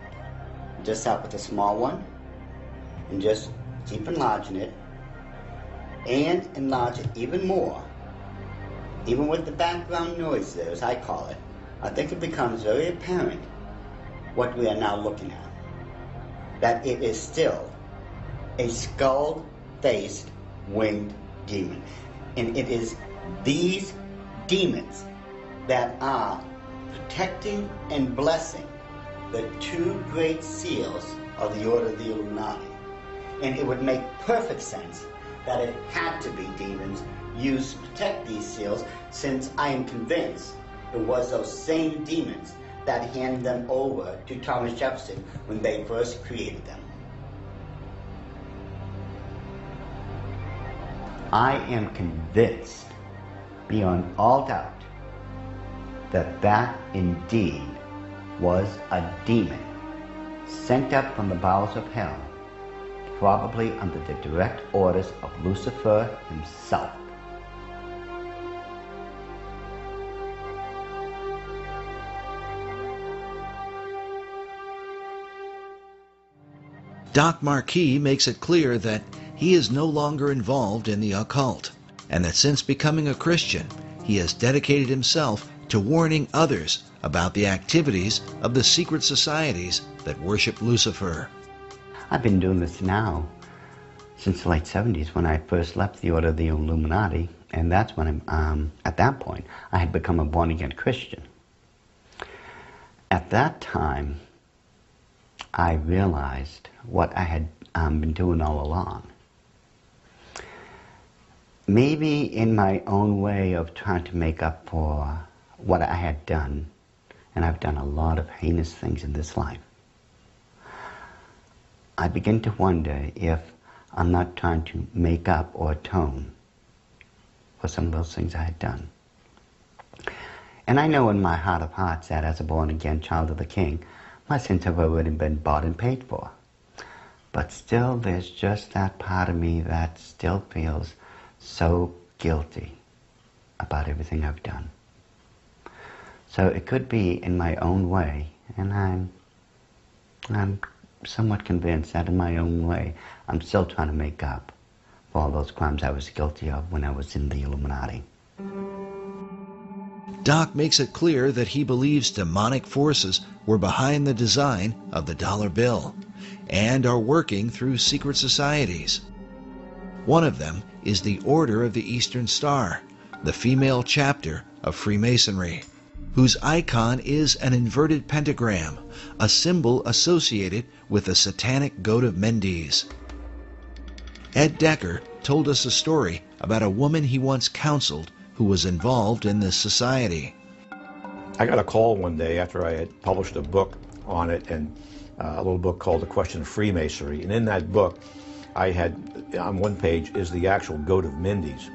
just start with a small one, and just keep enlarging it, and enlarge it even more, even with the background noise there, as I call it, I think it becomes very apparent what we are now looking at. That it is still a skull-faced winged demon. And it is these demons that are protecting and blessing the 2 great seals of the Order of the Illuminati. And it would make perfect sense that it had to be demons used to protect these seals, since I am convinced it was those same demons that handed them over to Thomas Jefferson when they first created them. I am convinced, beyond all doubt, that that indeed was a demon sent up from the bowels of hell, probably under the direct orders of Lucifer himself. Doc Marquis makes it clear that he is no longer involved in the occult, and that since becoming a Christian, he has dedicated himself to warning others about the activities of the secret societies that worship Lucifer. I've been doing this now since the late 70s when I first left the Order of the Illuminati, and that's when at that point I had become a born-again Christian. At that time, I realized what I had been doing all along. Maybe in my own way of trying to make up for what I had done, and I've done a lot of heinous things in this life, I begin to wonder if I'm not trying to make up or atone for some of those things I had done. And I know in my heart of hearts that as a born-again child of the King, my sins have already been bought and paid for. But still, there's just that part of me that still feels so guilty about everything I've done. So it could be in my own way, and I'm somewhat convinced that in my own way, I'm still trying to make up for all those crimes I was guilty of when I was in the Illuminati. Doc makes it clear that he believes demonic forces were behind the design of the dollar bill and are working through secret societies. One of them is the Order of the Eastern Star, the female chapter of Freemasonry, whose icon is an inverted pentagram, a symbol associated with the satanic goat of Mendes. Ed Decker told us a story about a woman he once counseled who was involved in this society. I got a call one day after I had published a book on it, and a little book called The Question of Freemasonry. And in that book, I had, on one page, is the actual goat of Mendes.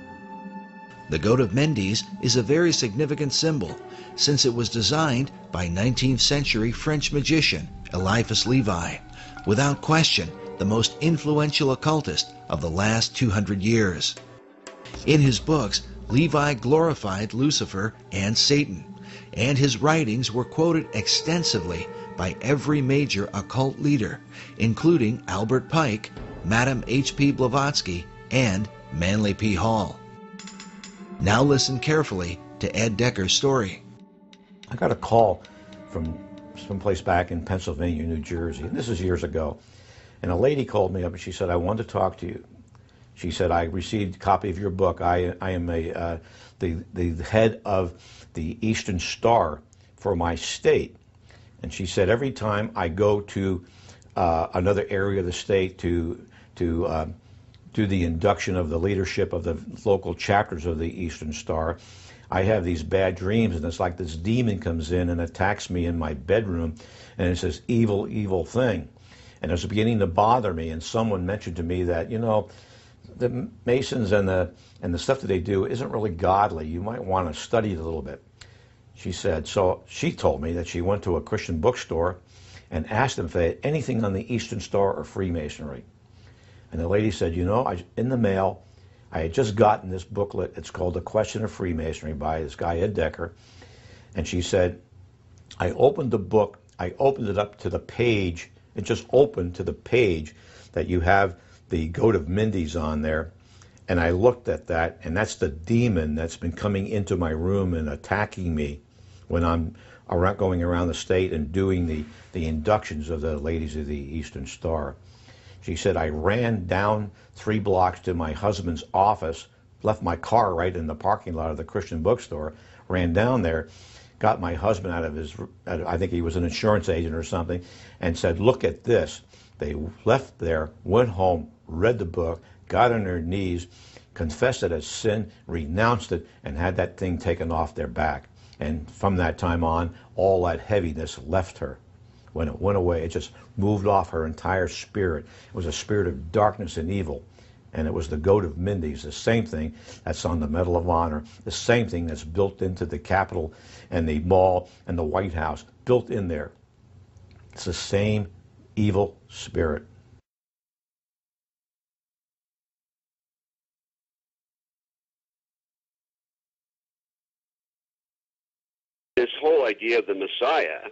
The goat of Mendes is a very significant symbol, since it was designed by 19th century French magician Eliphas Levi, without question the most influential occultist of the last 200 years. In his books, Levi glorified Lucifer and Satan, and his writings were quoted extensively by every major occult leader, including Albert Pike, Madame H.P. Blavatsky, and Manly P. Hall. Now listen carefully to Ed Decker's story. I got a call from someplace back in Pennsylvania, New Jersey, and this is years ago. And a lady called me up and she said, "I want to talk to you." She said, "I received a copy of your book. I am the head of the Eastern Star for my state." And she said, "Every time I go to another area of the state to do the induction of the leadership of the local chapters of the Eastern Star, I have these bad dreams, and it's like this demon comes in and attacks me in my bedroom, and it's this evil, evil thing. And it was beginning to bother me, and someone mentioned to me that, you know, the Masons and the stuff that they do isn't really godly. You might want to study it a little bit." She said, so she told me that she went to a Christian bookstore and asked them if they had anything on the Eastern Star or Freemasonry. And the lady said, "You know, in the mail, I had just gotten this booklet. It's called The Question of Freemasonry by this guy, Ed Decker." And she said, "I opened the book, I opened it up to the page, it just opened to the page that you have the goat of Mendes on there, and I looked at that, and that's the demon that's been coming into my room and attacking me when I'm going around the state and doing the inductions of the ladies of the Eastern Star." She said, "I ran down 3 blocks to my husband's office, left my car right in the parking lot of the Christian bookstore, ran down there, got my husband out of his, I think he was an insurance agent or something, and said, 'Look at this.' They left there, went home, read the book, got on their knees, confessed it as sin, renounced it, and had that thing taken off their back. And from that time on, all that heaviness left her. When it went away, it just moved off her entire spirit. It was a spirit of darkness and evil. And it was the goat of Mendes, the same thing that's on the Medal of Honor, the same thing that's built into the Capitol and the Mall and the White House, built in there. It's the same evil spirit." This whole idea of the Messiah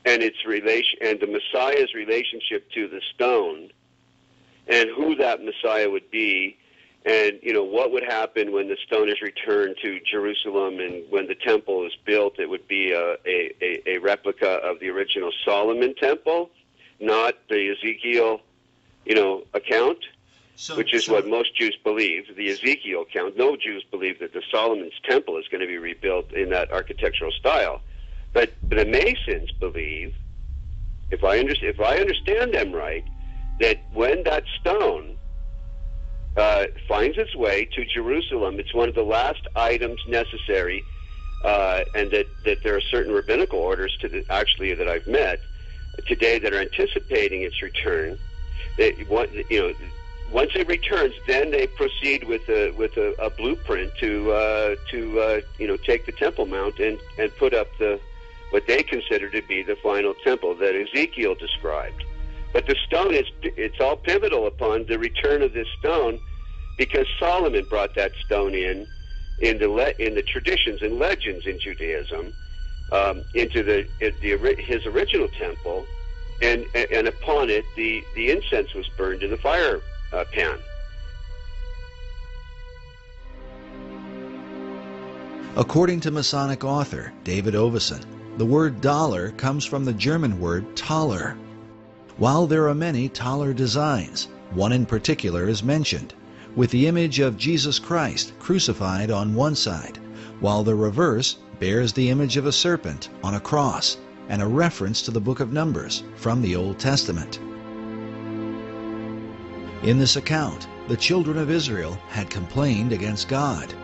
and its relation, and the Messiah's relationship to the stone, and who that Messiah would be, And, what would happen when the stone is returned to Jerusalem, and when the temple is built, it would be a replica of the original Solomon temple, not the Ezekiel, account, which is what most Jews believe, the Ezekiel account. No Jews believe that the Solomon's temple is going to be rebuilt in that architectural style. But the Masons believe, if I understand them right, that when that stone finds its way to Jerusalem, it's one of the last items necessary, and that there are certain rabbinical orders that I've met today that are anticipating its return. Once it returns, then they proceed with a blueprint to take the Temple Mount and put up what they consider to be the final temple that Ezekiel described. But the stone it's all pivotal upon the return of this stone, because Solomon brought that stone in the traditions and legends in Judaism into his original temple, and upon it the incense was burned in the fire pan. According to Masonic author David Oveson, the word dollar comes from the German word Taler. While there are many Taler designs, one in particular is mentioned, with the image of Jesus Christ crucified on one side, while the reverse bears the image of a serpent on a cross, and a reference to the book of Numbers from the Old Testament. In this account, the children of Israel had complained against God.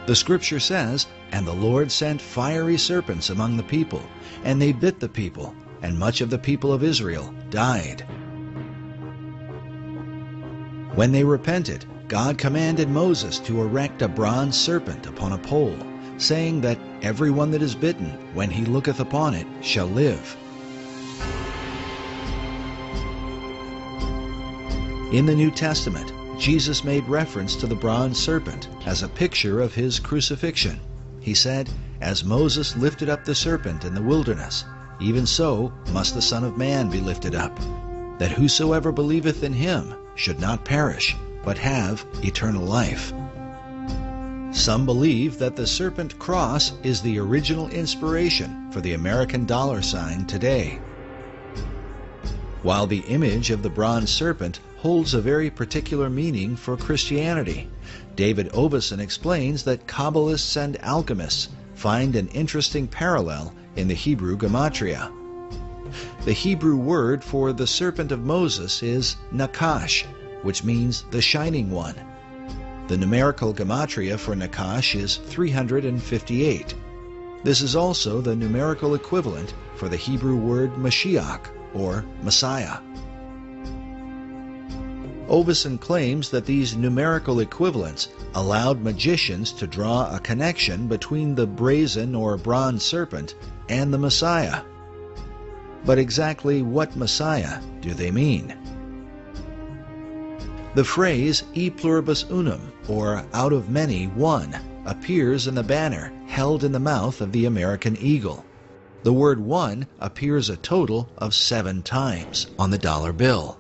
The scripture says, "And the Lord sent fiery serpents among the people, and they bit the people, and much of the people of Israel died." When they repented, God commanded Moses to erect a bronze serpent upon a pole, saying that everyone that is bitten, when he looketh upon it, shall live. In the New Testament, Jesus made reference to the bronze serpent as a picture of his crucifixion. He said, "As Moses lifted up the serpent in the wilderness, even so must the Son of Man be lifted up, that whosoever believeth in him should not perish, but have eternal life." Some believe that the serpent cross is the original inspiration for the American dollar sign today. While the image of the bronze serpent holds a very particular meaning for Christianity, David Oveson explains that Kabbalists and alchemists find an interesting parallel in the Hebrew gematria. The Hebrew word for the serpent of Moses is Nakash, which means the shining one. The numerical gematria for Nakash is 358. This is also the numerical equivalent for the Hebrew word Mashiach, or Messiah. Oveson claims that these numerical equivalents allowed magicians to draw a connection between the brazen or bronze serpent and the Messiah. But exactly what Messiah do they mean? The phrase e pluribus unum, or out of many, one, appears in the banner held in the mouth of the American eagle. The word one appears a total of 7 times on the dollar bill.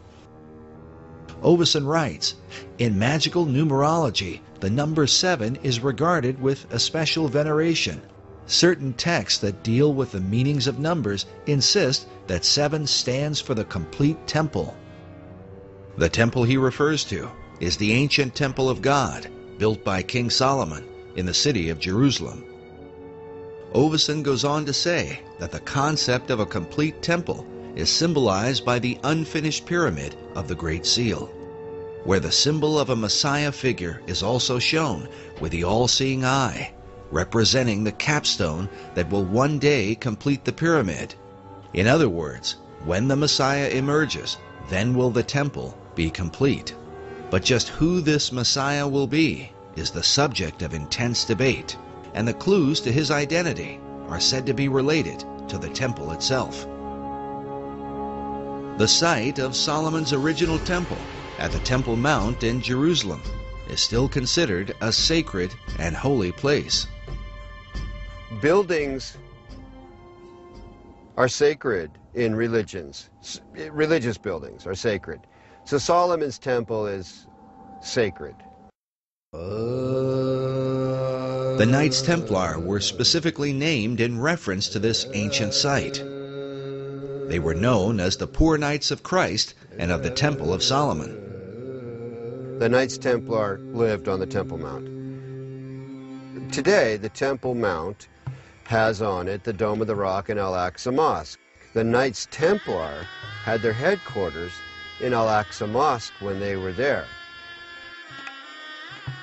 Oveson writes, "In magical numerology, the number 7 is regarded with a special veneration. Certain texts that deal with the meanings of numbers insist that 7 stands for the complete temple." The temple he refers to is the ancient temple of God, built by King Solomon in the city of Jerusalem. Oveson goes on to say that the concept of a complete temple is symbolized by the unfinished pyramid of the Great Seal, where the symbol of a Messiah figure is also shown with the all-seeing eye, representing the capstone that will one day complete the pyramid. In other words, when the Messiah emerges, then will the temple be complete. But just who this Messiah will be is the subject of intense debate, and the clues to his identity are said to be related to the temple itself. The site of Solomon's original temple at the Temple Mount in Jerusalem is still considered a sacred and holy place. Buildings are sacred in religions. Religious buildings are sacred. So Solomon's temple is sacred. The Knights Templar were specifically named in reference to this ancient site. They were known as the Poor Knights of Christ and of the Temple of Solomon. The Knights Templar lived on the Temple Mount. Today, the Temple Mount has on it the Dome of the Rock and Al-Aqsa Mosque. The Knights Templar had their headquarters in Al-Aqsa Mosque when they were there.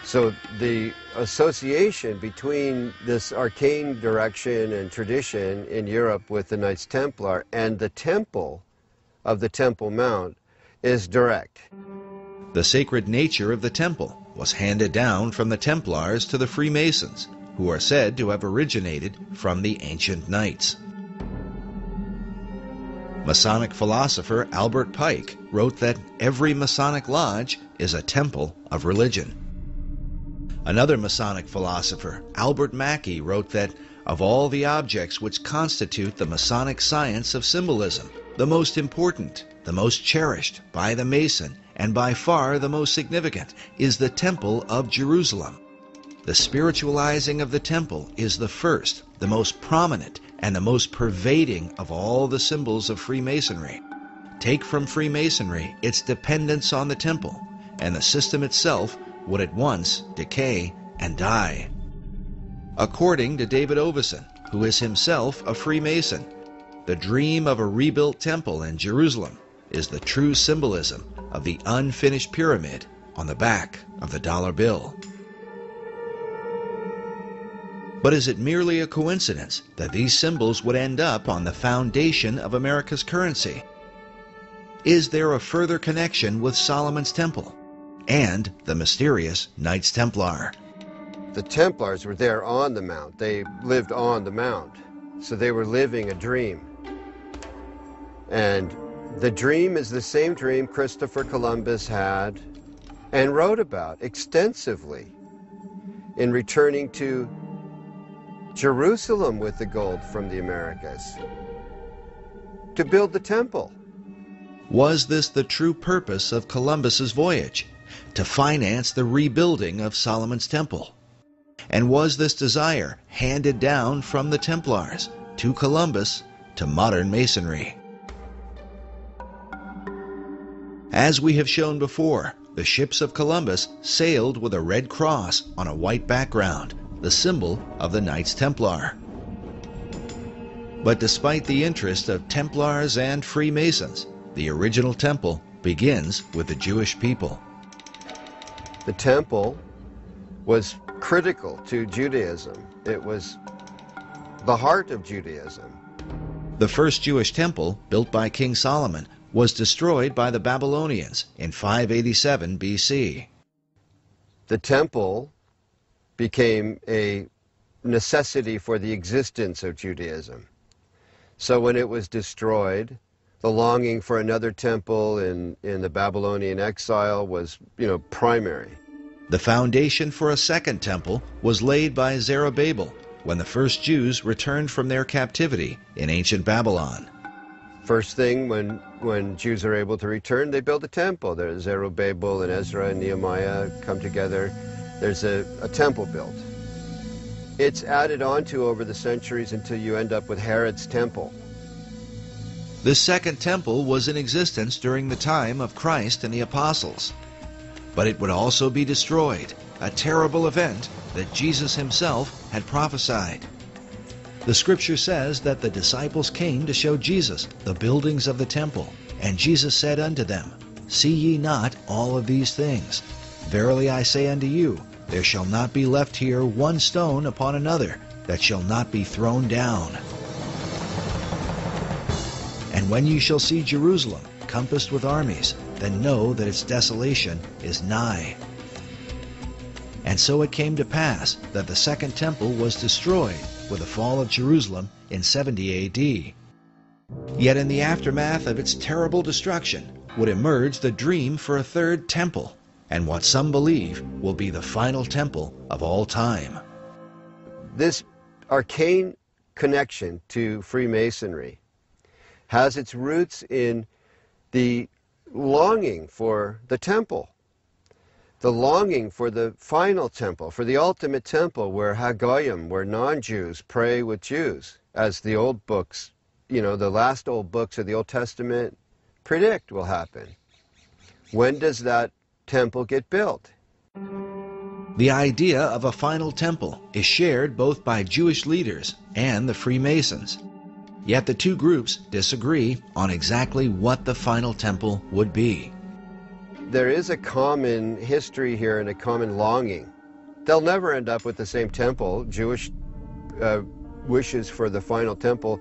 So the association between this arcane direction and tradition in Europe with the Knights Templar and the temple of the Temple Mount is direct. The sacred nature of the temple was handed down from the Templars to the Freemasons, who are said to have originated from the ancient Knights. Masonic philosopher Albert Pike wrote that every Masonic lodge is a temple of religion. Another Masonic philosopher, Albert Mackey, wrote that of all the objects which constitute the Masonic science of symbolism, the most important, the most cherished by the Mason, and by far the most significant, is the Temple of Jerusalem. The spiritualizing of the temple is the first, the most prominent, and the most pervading of all the symbols of Freemasonry. Take from Freemasonry its dependence on the temple, and the system itself would at once decay and die. According to David Oveson, who is himself a Freemason, the dream of a rebuilt temple in Jerusalem is the true symbolism of the unfinished pyramid on the back of the dollar bill. But is it merely a coincidence that these symbols would end up on the foundation of America's currency? Is there a further connection with Solomon's Temple and the mysterious Knights Templar? The Templars were there on the Mount. They lived on the Mount. So they were living a dream. And the dream is the same dream Christopher Columbus had and wrote about extensively in returning to Jerusalem with the gold from the Americas to build the temple. Was this the true purpose of Columbus's voyage? To finance the rebuilding of Solomon's Temple? And was this desire handed down from the Templars to Columbus to modern Masonry? As we have shown before, the ships of Columbus sailed with a red cross on a white background, the symbol of the Knights Templar. But despite the interest of Templars and Freemasons, the original temple begins with the Jewish people. The temple was critical to Judaism. It was the heart of Judaism. The first Jewish temple, built by King Solomon, was destroyed by the Babylonians in 587 BC. The temple became a necessity for the existence of Judaism. So when it was destroyed, the longing for another temple in the Babylonian exile was, primary. The foundation for a second temple was laid by Zerubbabel when the first Jews returned from their captivity in ancient Babylon. First thing, when Jews are able to return, they build a temple. There's Zerubbabel and Ezra and Nehemiah come together. There's a temple built. It's added onto over the centuries until you end up with Herod's temple. This second temple was in existence during the time of Christ and the apostles. But it would also be destroyed, a terrible event that Jesus himself had prophesied. The scripture says that the disciples came to show Jesus the buildings of the temple, and Jesus said unto them, See ye not all of these things? Verily I say unto you, there shall not be left here one stone upon another that shall not be thrown down. And when you shall see Jerusalem compassed with armies, then know that its desolation is nigh. And so it came to pass that the second temple was destroyed with the fall of Jerusalem in 70 AD. Yet in the aftermath of its terrible destruction would emerge the dream for a third temple, and what some believe will be the final temple of all time. This arcane connection to Freemasonry has its roots in the longing for the temple. the longing for the final temple, for the ultimate temple where Hagoyim, where non-Jews pray with Jews, as the old books, the last old books of the Old Testament predict will happen. When does that temple get built? The idea of a final temple is shared both by Jewish leaders and the Freemasons. Yet the two groups disagree on exactly what the final temple would be. There is a common history here and a common longing. They'll never end up with the same temple. Jewish wishes for the final temple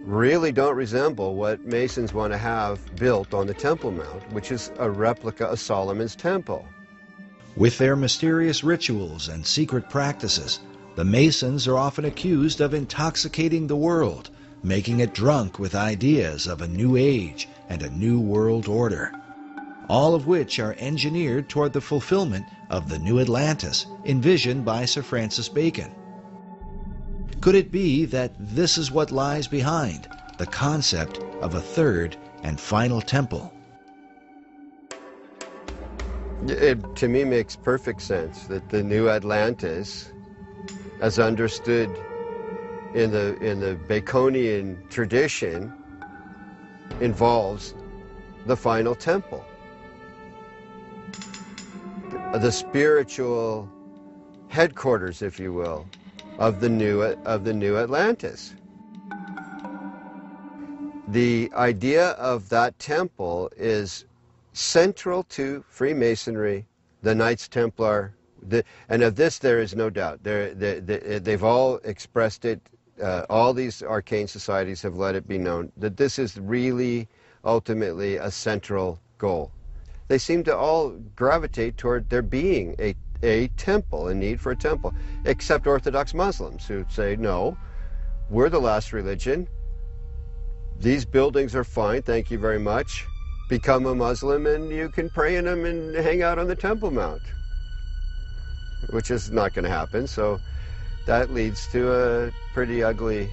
really don't resemble what Masons want to have built on the Temple Mount, which is a replica of Solomon's temple. With their mysterious rituals and secret practices, the Masons are often accused of intoxicating the world, making it drunk with ideas of a new age and a new world order, all of which are engineered toward the fulfillment of the new Atlantis envisioned by Sir Francis Bacon. Could it be that this is what lies behind the concept of a third and final temple? It, to me, makes perfect sense that the new Atlantis, as understood in the Baconian tradition, involves the final temple, the spiritual headquarters, if you will, of the new Atlantis. The idea of that temple is central to Freemasonry, the Knights Templar, and of this there is no doubt. They've all expressed it. All these arcane societies have let it be known that this is really ultimately a central goal. They seem to all gravitate toward there being a temple, a need for a temple, except Orthodox Muslims who say, no, we're the last religion. These buildings are fine, thank you very much. Become a Muslim and you can pray in them and hang out on the Temple Mount, which is not going to happen. So that leads to a pretty ugly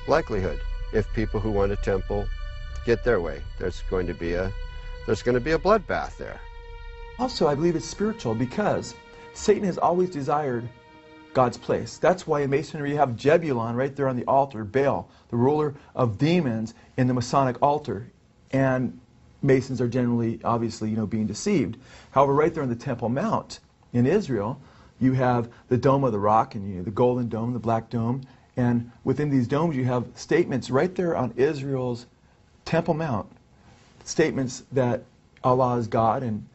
likelihood. If people who want a temple get their way, there's going to be a bloodbath there. Also, I believe it's spiritual because Satan has always desired God's place. That's why in Masonry you have Jebulon right there on the altar, Baal, the ruler of demons, in the Masonic altar. And Masons are generally, obviously, being deceived. However, right there on the Temple Mount in Israel, you have the Dome of the Rock, and the Golden Dome, the Black Dome, and within these domes you have statements right there on Israel's Temple Mount, statements that Allah is God, and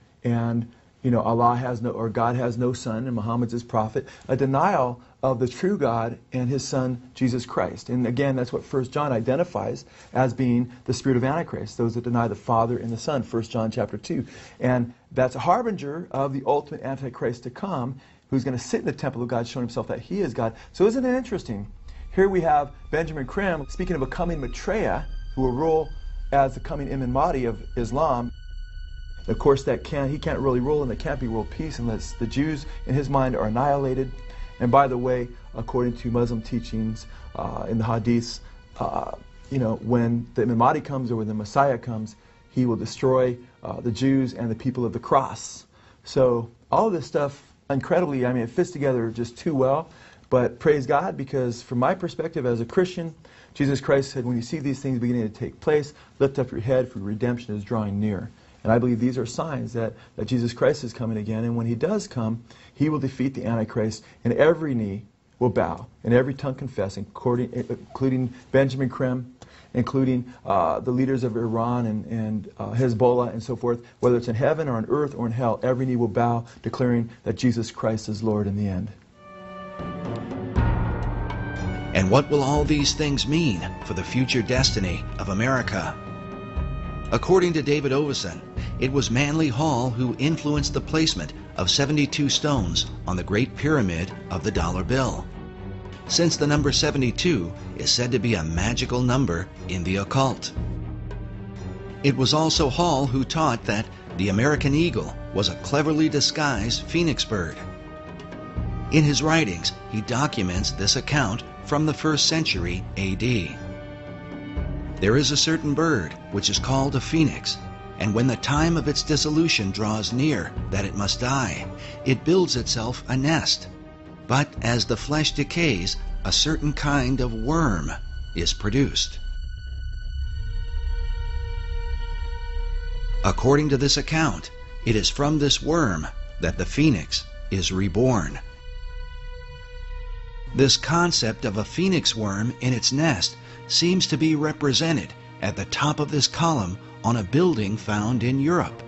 Allah has no, or God has no son, and Muhammad's his prophet, a denial of the true God and his son, Jesus Christ. And again, that's what 1 John identifies as being the spirit of Antichrist, those that deny the Father and the Son, 1 John chapter 2. And that's a harbinger of the ultimate Antichrist to come, who's going to sit in the temple of God, showing himself that he is God. So isn't it interesting? Here we have Benjamin Krim speaking of a coming Maitreya, who will rule as the coming Imam Mahdi of Islam. Of course, he can't really rule, and there can't be world peace unless the Jews, in his mind, are annihilated. And by the way, according to Muslim teachings in the Hadiths, when the Imam Mahdi comes, or when the Messiah comes, he will destroy the Jews and the people of the cross. So all of this stuff, incredibly, it fits together just too well. But praise God, because from my perspective as a Christian, Jesus Christ said, when you see these things beginning to take place, lift up your head, for redemption is drawing near. And I believe these are signs that Jesus Christ is coming again. And when he does come, he will defeat the Antichrist, and every knee will bow, and every tongue confess, including Benjamin Krim, including the leaders of Iran and Hezbollah and so forth. Whether it's in heaven or on earth or in hell, every knee will bow, declaring that Jesus Christ is Lord in the end. And what will all these things mean for the future destiny of America? According to David Oveson, it was Manly Hall who influenced the placement of 72 stones on the Great Pyramid of the dollar bill, since the number 72 is said to be a magical number in the occult. It was also Hall who taught that the American eagle was a cleverly disguised phoenix bird. In his writings, he documents this account from the 1st century A.D. There is a certain bird which is called a phoenix, and when the time of its dissolution draws near that it must die, it builds itself a nest. But as the flesh decays, a certain kind of worm is produced. According to this account, it is from this worm that the phoenix is reborn. This concept of a phoenix worm in its nest seems to be represented at the top of this column on a building found in Europe.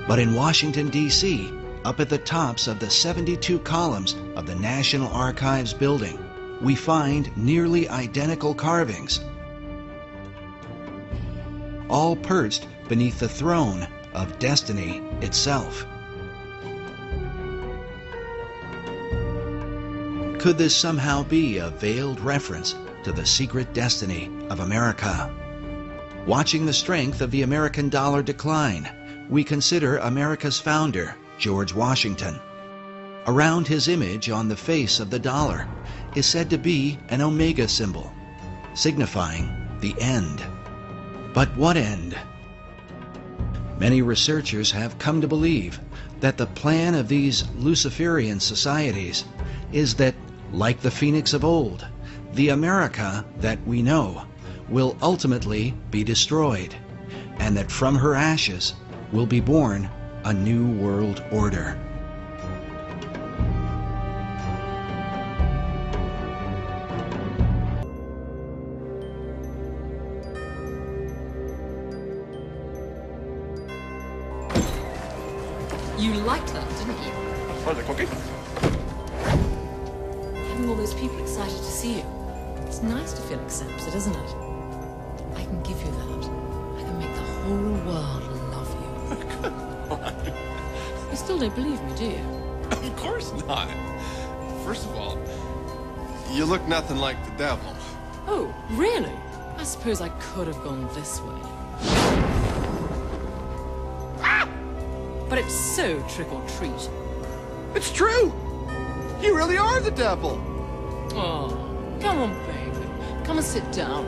But in Washington, D.C., up at the tops of the 72 columns of the National Archives building, we find nearly identical carvings, all perched beneath the throne of destiny itself. Could this somehow be a veiled reference to the secret destiny of America? Watching the strength of the American dollar decline, we consider America's founder, George Washington. Around his image on the face of the dollar is said to be an omega symbol, signifying the end. But what end? Many researchers have come to believe that the plan of these Luciferian societies is that, like the phoenix of old, the America that we know will ultimately be destroyed, and that from her ashes will be born a new world order. You liked that, didn't you? Was it cookie? Having all those people excited to see you. It's nice to feel accepted, isn't it? I can give you that. I can make the whole world love you. Come on. You still don't believe me, do you? Of course not. First of all, you look nothing like the devil. Oh, really? I suppose I could have gone this way. Ah! But it's so trick or treat. It's true! You really are the devil! Oh, come on, baby. Come and sit down.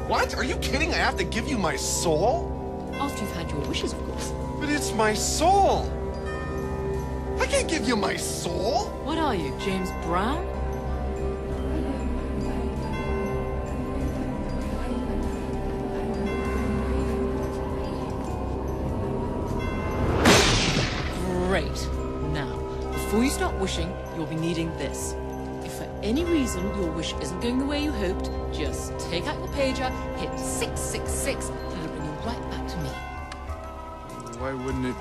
What? Are you kidding? I have to give you my soul? After you've had your wishes, of course. But it's my soul! I can't give you my soul! What are you, James Brown? Great. Now, before you start wishing, you'll be needing this. If for any reason your wish isn't going the way you hoped, just take out your pager, hit 666, and it'll bring you right back to me. Why wouldn't it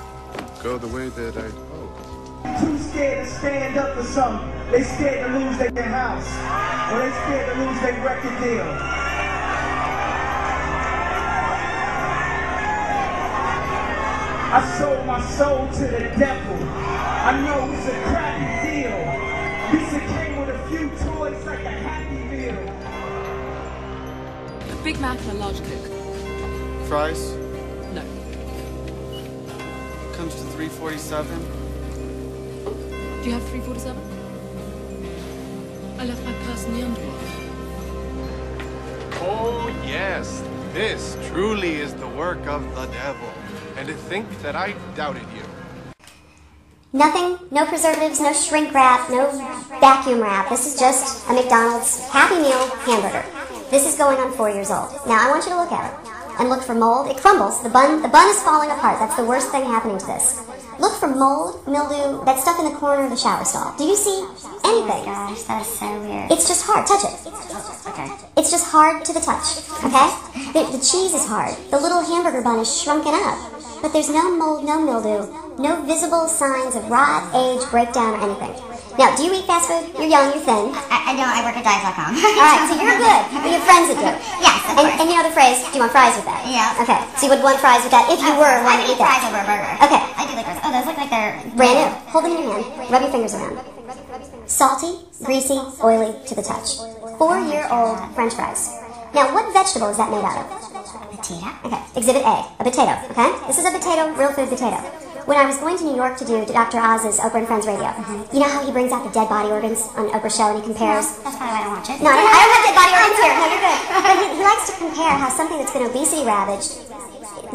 go the way that I'd hoped? Too scared to stand up for something. They scared to lose their house. Or they scared to lose their record deal. I sold my soul to the devil. I know it's a crappy deal. This came with a few toys like a Happy Meal. A Big Mac and a large Coke. Fries? No. Comes to $3.47. Do you have $3.47? I left my purse in the underwear. Oh, yes. This truly is the work of the devil. And to think that I doubted you. Nothing, no preservatives, no shrink wrap, no vacuum wrap. This is just a McDonald's Happy Meal hamburger. This is going on 4 years old. Now I want you to look at it and look for mold. It crumbles. The bun is falling apart. That's the worst thing happening to this. look for mold, mildew, that stuff in the corner of the shower stall. Do you see anything? Oh my gosh, that's so weird. It's just hard. Touch it. Okay. It's just hard to the touch, okay? The cheese is hard. The little hamburger bun is shrunken up. But there's no mold, no mildew, no visible signs of rot, age, breakdown, or anything. Now, do you eat fast food? You're young, you're thin. I don't. I work at diet.com. Alright, so you're good. We have friends that do. Yes, of course. And you know the phrase, do you want fries with that? Yeah. Okay, so you would want fries with that if you were wanting to eat that. I would eat fries over a burger. Okay. I do like fries. Oh, those look like they're brand new. Hold them in your hand. Rub your fingers around. Salty, greasy, oily to the touch. 4-year-old French fries. Now, what vegetable is that made out of? Potato. Okay, Exhibit A, a potato, okay? This is a potato, real food potato. When I was going to New York to do Dr. Oz's Oprah and Friends Radio, you know how he brings out the dead body organs on Oprah's show and he compares? No, that's probably why I don't watch it. No, I don't have dead body organs here. No, you're good. But he likes to compare how something that's been obesity ravaged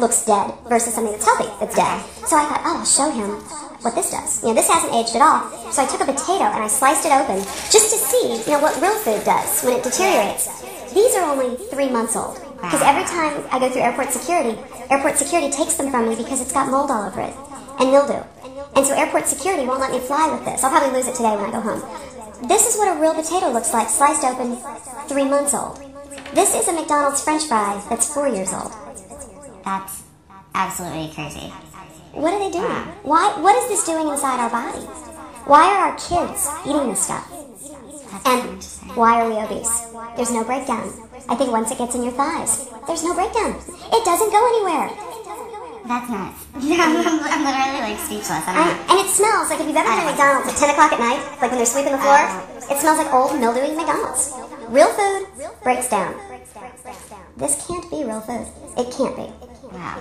looks dead versus something that's healthy that's dead. So I thought, oh, I'll show him what this does. You know, this hasn't aged at all. So I took a potato and I sliced it open just to see, you know, what real food does when it deteriorates. These are only 3 months old. Because every time I go through airport security takes them from me because it's got mold all over it. And mildew. And so airport security won't let me fly with this. I'll probably lose it today when I go home. This is what a real potato looks like, sliced open, 3 months old. This is a McDonald's French fry that's 4 years old. That's absolutely crazy. What are they doing? What is this doing inside our body? Why are our kids eating this stuff? And why are we obese? There's no breakdown. I think once it gets in your thighs, there's no breakdown. It doesn't go anywhere. That's nuts. I'm literally like speechless. And it smells like if you've ever been at McDonald's at 10 o'clock at night, like when they're sweeping the floor, it smells like old mildewy McDonald's. Real food breaks down. This can't be real food. It can't be. Wow.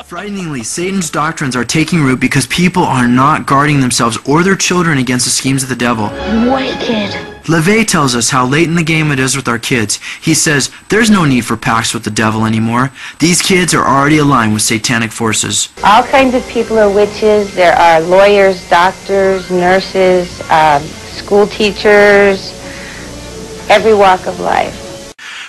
Frighteningly, Satan's doctrines are taking root because people are not guarding themselves or their children against the schemes of the devil. Wicked. LeVay tells us how late in the game it is with our kids. He says, there's no need for pacts with the devil anymore. These kids are already aligned with satanic forces. All kinds of people are witches. There are lawyers, doctors, nurses, school teachers, every walk of life.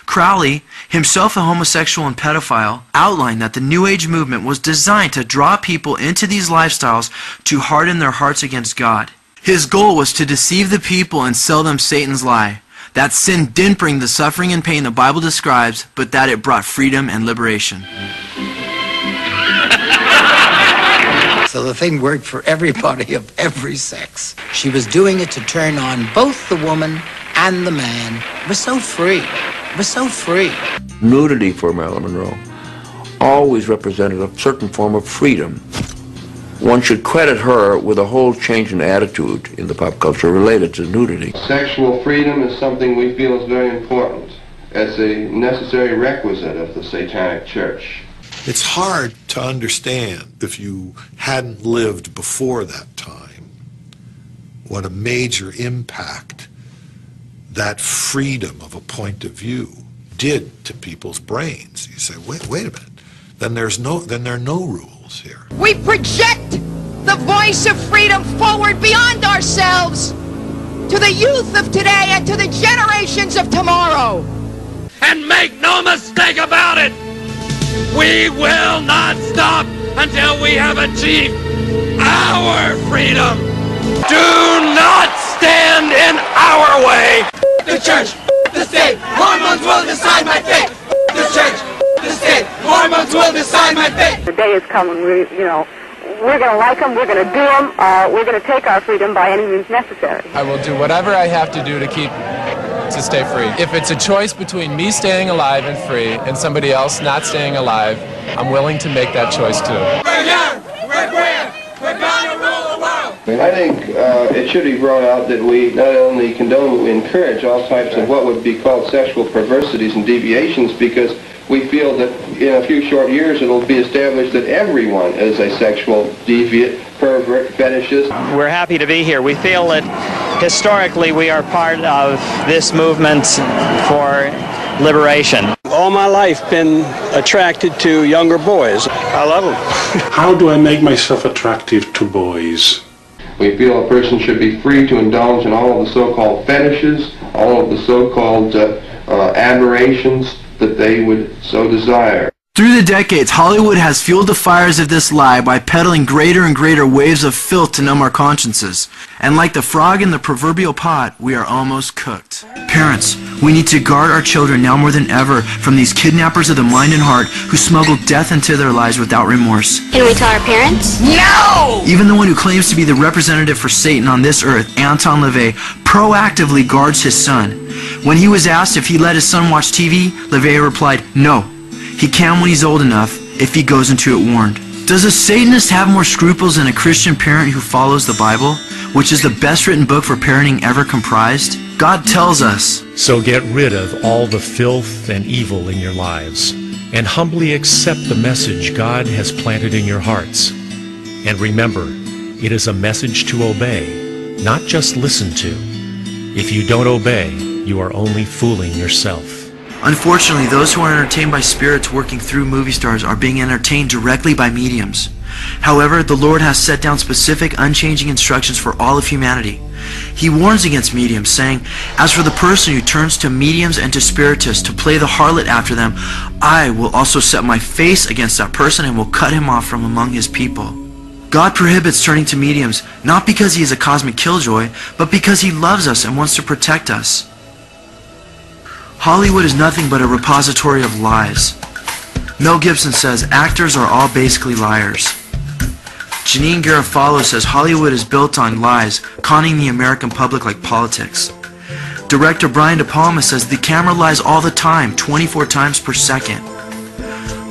Crowley, himself a homosexual and pedophile, outlined that the New Age movement was designed to draw people into these lifestyles to harden their hearts against God. His goal was to deceive the people and sell them Satan's lie. That sin didn't bring the suffering and pain the Bible describes, but that it brought freedom and liberation. So the thing worked for everybody of every sex. She was doing it to turn on both the woman and the man. It was so free. It was so free. Nudity for Marilyn Monroe always represented a certain form of freedom. One should credit her with a whole change in attitude in the pop culture related to nudity. Sexual freedom is something we feel is very important. As a necessary requisite of the Satanic Church. It's hard to understand if you hadn't lived before that time what a major impact that freedom of a point of view did to people's brains. You say, wait a minute. Then there are no rules here. We project the voice of freedom forward beyond ourselves to the youth of today and to the generations of tomorrow. And make no mistake about it, we will not stop until we have achieved our freedom. Do not stand in our way. The church, the state, hormones will decide my fate. The church, the state, hormones will decide my fate. The day is coming, we're going to like them, we're going to do them, we're going to take our freedom by any means necessary. I will do whatever I have to do to stay free. If it's a choice between me staying alive and free and somebody else not staying alive, I'm willing to make that choice too. We're young, we're grand, we're going to rule the world. I think it should be brought out that we not only condone but we encourage all types of what would be called sexual perversities and deviations, because we feel that in a few short years it'll be established that everyone is a sexual deviant, pervert, fetishist. We're happy to be here. We feel that historically we are part of this movement for liberation. All my life been attracted to younger boys. I love them. How do I make myself attractive to boys? We feel a person should be free to indulge in all of the so-called fetishes, all of the so-called aberrations that they would so desire. Through the decades, Hollywood has fueled the fires of this lie by peddling greater and greater waves of filth to numb our consciences. And like the frog in the proverbial pot, we are almost cooked. Parents, we need to guard our children now more than ever from these kidnappers of the mind and heart who smuggle death into their lives without remorse. Can we tell our parents? No! Even the one who claims to be the representative for Satan on this earth, Anton LaVey, proactively guards his son. When he was asked if he let his son watch TV, LaVey replied, no. He can when he's old enough, if he goes into it warned. Does a Satanist have more scruples than a Christian parent who follows the Bible, which is the best written book for parenting ever comprised? God tells us, so get rid of all the filth and evil in your lives, and humbly accept the message God has planted in your hearts. And remember, it is a message to obey, not just listen to. If you don't obey, you are only fooling yourself. Unfortunately, those who are entertained by spirits working through movie stars are being entertained directly by mediums. However, the Lord has set down specific, unchanging instructions for all of humanity. He warns against mediums, saying, as for the person who turns to mediums and to spiritists to play the harlot after them, I will also set my face against that person and will cut him off from among his people. God prohibits turning to mediums, not because he is a cosmic killjoy, but because he loves us and wants to protect us. Hollywood is nothing but a repository of lies. Mel Gibson says actors are all basically liars. Janine Garofalo says Hollywood is built on lies, conning the American public like politics. Director Brian De Palma says the camera lies all the time, 24 times per second.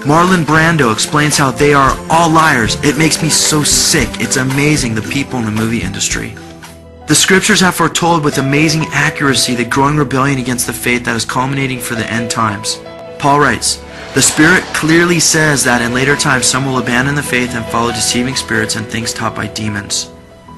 Marlon Brando explains how they are all liars. It makes me so sick. It's amazing, the people in the movie industry. The scriptures have foretold with amazing accuracy the growing rebellion against the faith that is culminating for the end times. Paul writes, the Spirit clearly says that in later times some will abandon the faith and follow deceiving spirits and things taught by demons.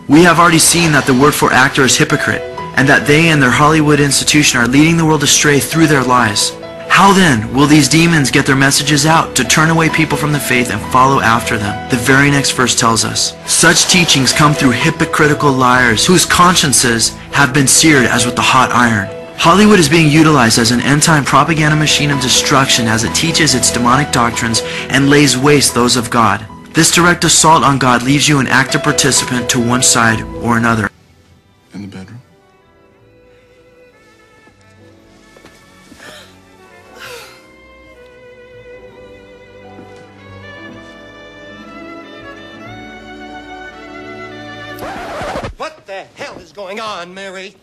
We have already seen that the word for actor is hypocrite, and that they and their Hollywood institution are leading the world astray through their lies. How then will these demons get their messages out to turn away people from the faith and follow after them? The very next verse tells us, such teachings come through hypocritical liars whose consciences have been seared as with the hot iron. Hollywood is being utilized as an end-time propaganda machine of destruction as it teaches its demonic doctrines and lays waste those of God. This direct assault on God leaves you an active participant to one side or another. In the bedroom? What the hell is going on, Mary?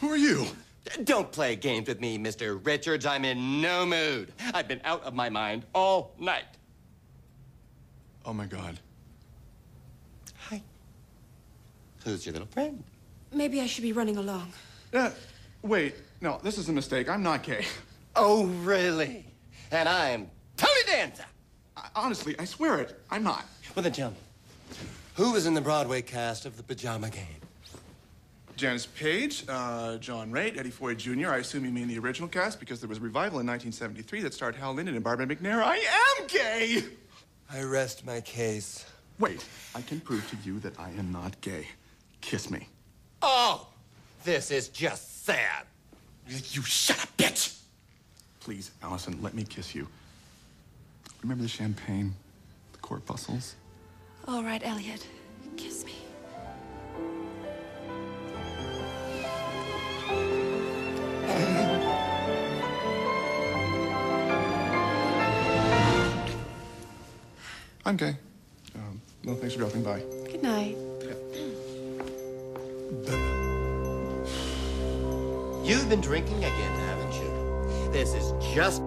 Who are you? Don't play games with me, Mr. Richards. I'm in no mood. I've been out of my mind all night. Oh, my God. Hi. Who's your little friend? Maybe I should be running along. Wait. No, this is a mistake. I'm not gay. Oh, really? And I'm Tony Danza. Honestly, I swear it. I'm not. Well, then tell me, who was in the Broadway cast of The Pajama Game? Janice Page, John Raitt, Eddie Foy Jr. I assume you mean the original cast because there was a revival in 1973 that starred Hal Linden and Barbara McNair. I am gay! I rest my case. Wait, I can prove to you that I am not gay. Kiss me. Oh, this is just sad. You shut up, bitch! Please, Allison, let me kiss you. Remember the champagne? The corpuscles? All right, Elliot. Kiss me. I'm gay. No, thanks for dropping by. Good night. You've been drinking again, haven't you? This is just...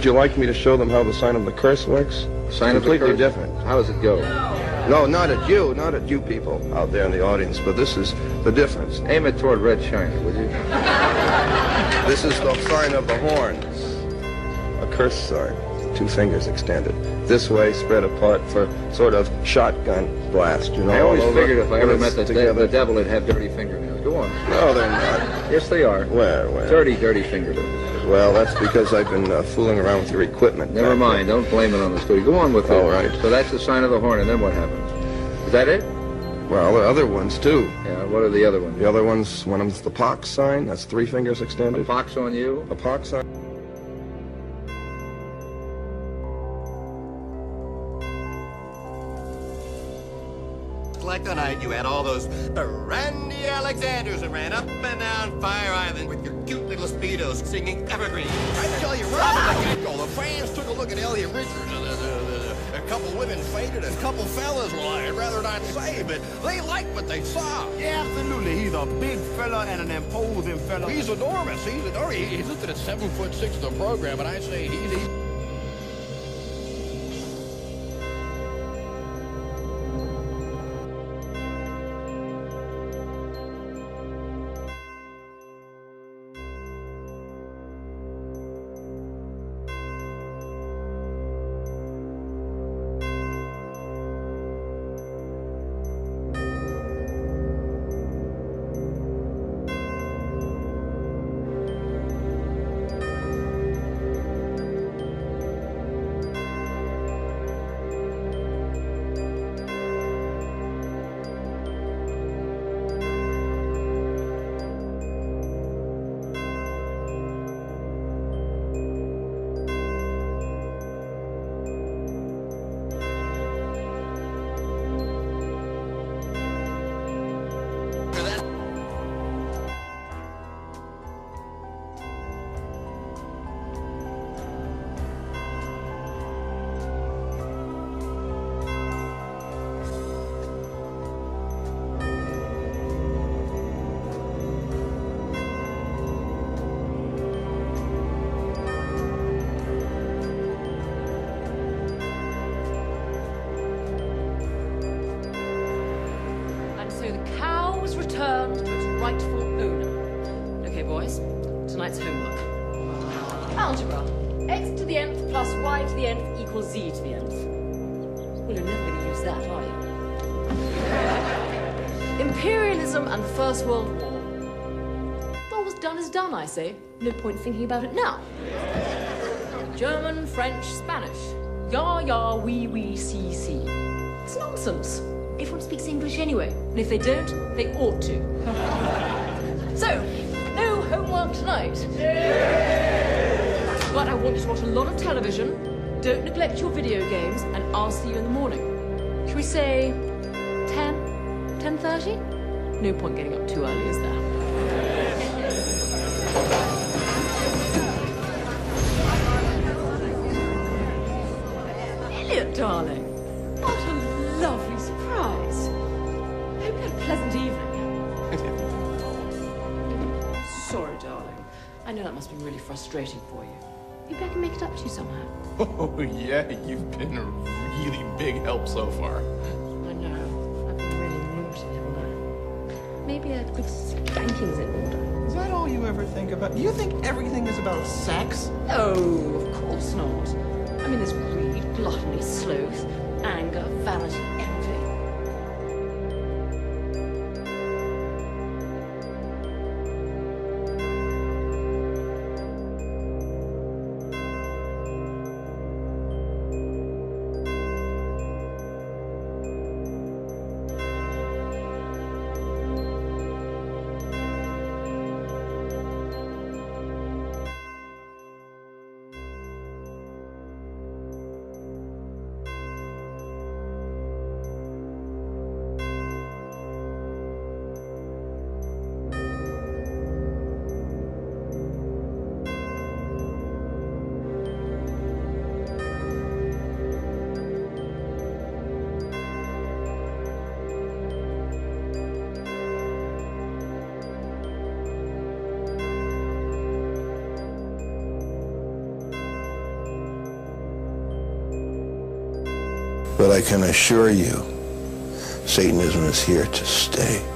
Would you like me to show them how the sign of the curse works? Sign of the completely curse? different. How does it go? No, not at you people out there in the audience, but this is the difference. Aim it toward Red China, would you? This is the sign of the horns. A curse sign, 2 fingers extended. This way, spread apart for sort of shotgun blast, you know. I always all over, figured if I ever met the devil, he'd have dirty fingernails. Go on. No, they're not. Yes, they are. Where? Dirty fingernails. Well, that's because I've been fooling around with your equipment. Never mind. Don't blame it on the studio. Go on with it. All right. So that's the sign of the horn, and then what happens? Is that it? Well, there are other ones, too. Yeah, what are the other ones? The other ones, one of them's the pox sign. That's 3 fingers extended. A pox on you? A pox sign. Like the night you had all those Randy Alexanders and ran up and down Fire Island with your cute little Speedos singing Evergreen. I tell you, right from the get-go, the fans took a look at Elliot Richards. A couple women fainted, a couple fellas, well, I'd rather not say, but they liked what they saw. Yeah, absolutely. He's a big fella and an imposing fella. He's enormous. He's listed at 7'6" in the program, and I say he's returned to its rightful owner. Okay, boys, tonight's homework. Algebra. X to the nth plus y to the nth equals z to the nth. Well, you're never going to use that, are you? Imperialism and the First World War. What was done is done, I say. No point thinking about it now. German, French, Spanish. Ya, ya, oui, si, si. It's nonsense. Everyone speaks English anyway, and if they don't, they ought to. So, no homework tonight. But I want you to watch a lot of television, don't neglect your video games, and I'll see you in the morning. Shall we say 10? 10:30? No point getting up too early, is there? Elliot, darling. What a lovely surprise. I hope you had a pleasant evening. Sorry, darling. I know that must be really frustrating for you. Maybe I can make it up to you somehow. Oh, yeah, you've been a really big help so far. I know. I've been really naughty, haven't I? Maybe a good spanking's in order. Is that all you ever think about? Do you think everything is about sex? Oh, of course not. I mean, there's greed, gluttony, sloth, anger, vanity, envy. But I can assure you, Satanism is here to stay.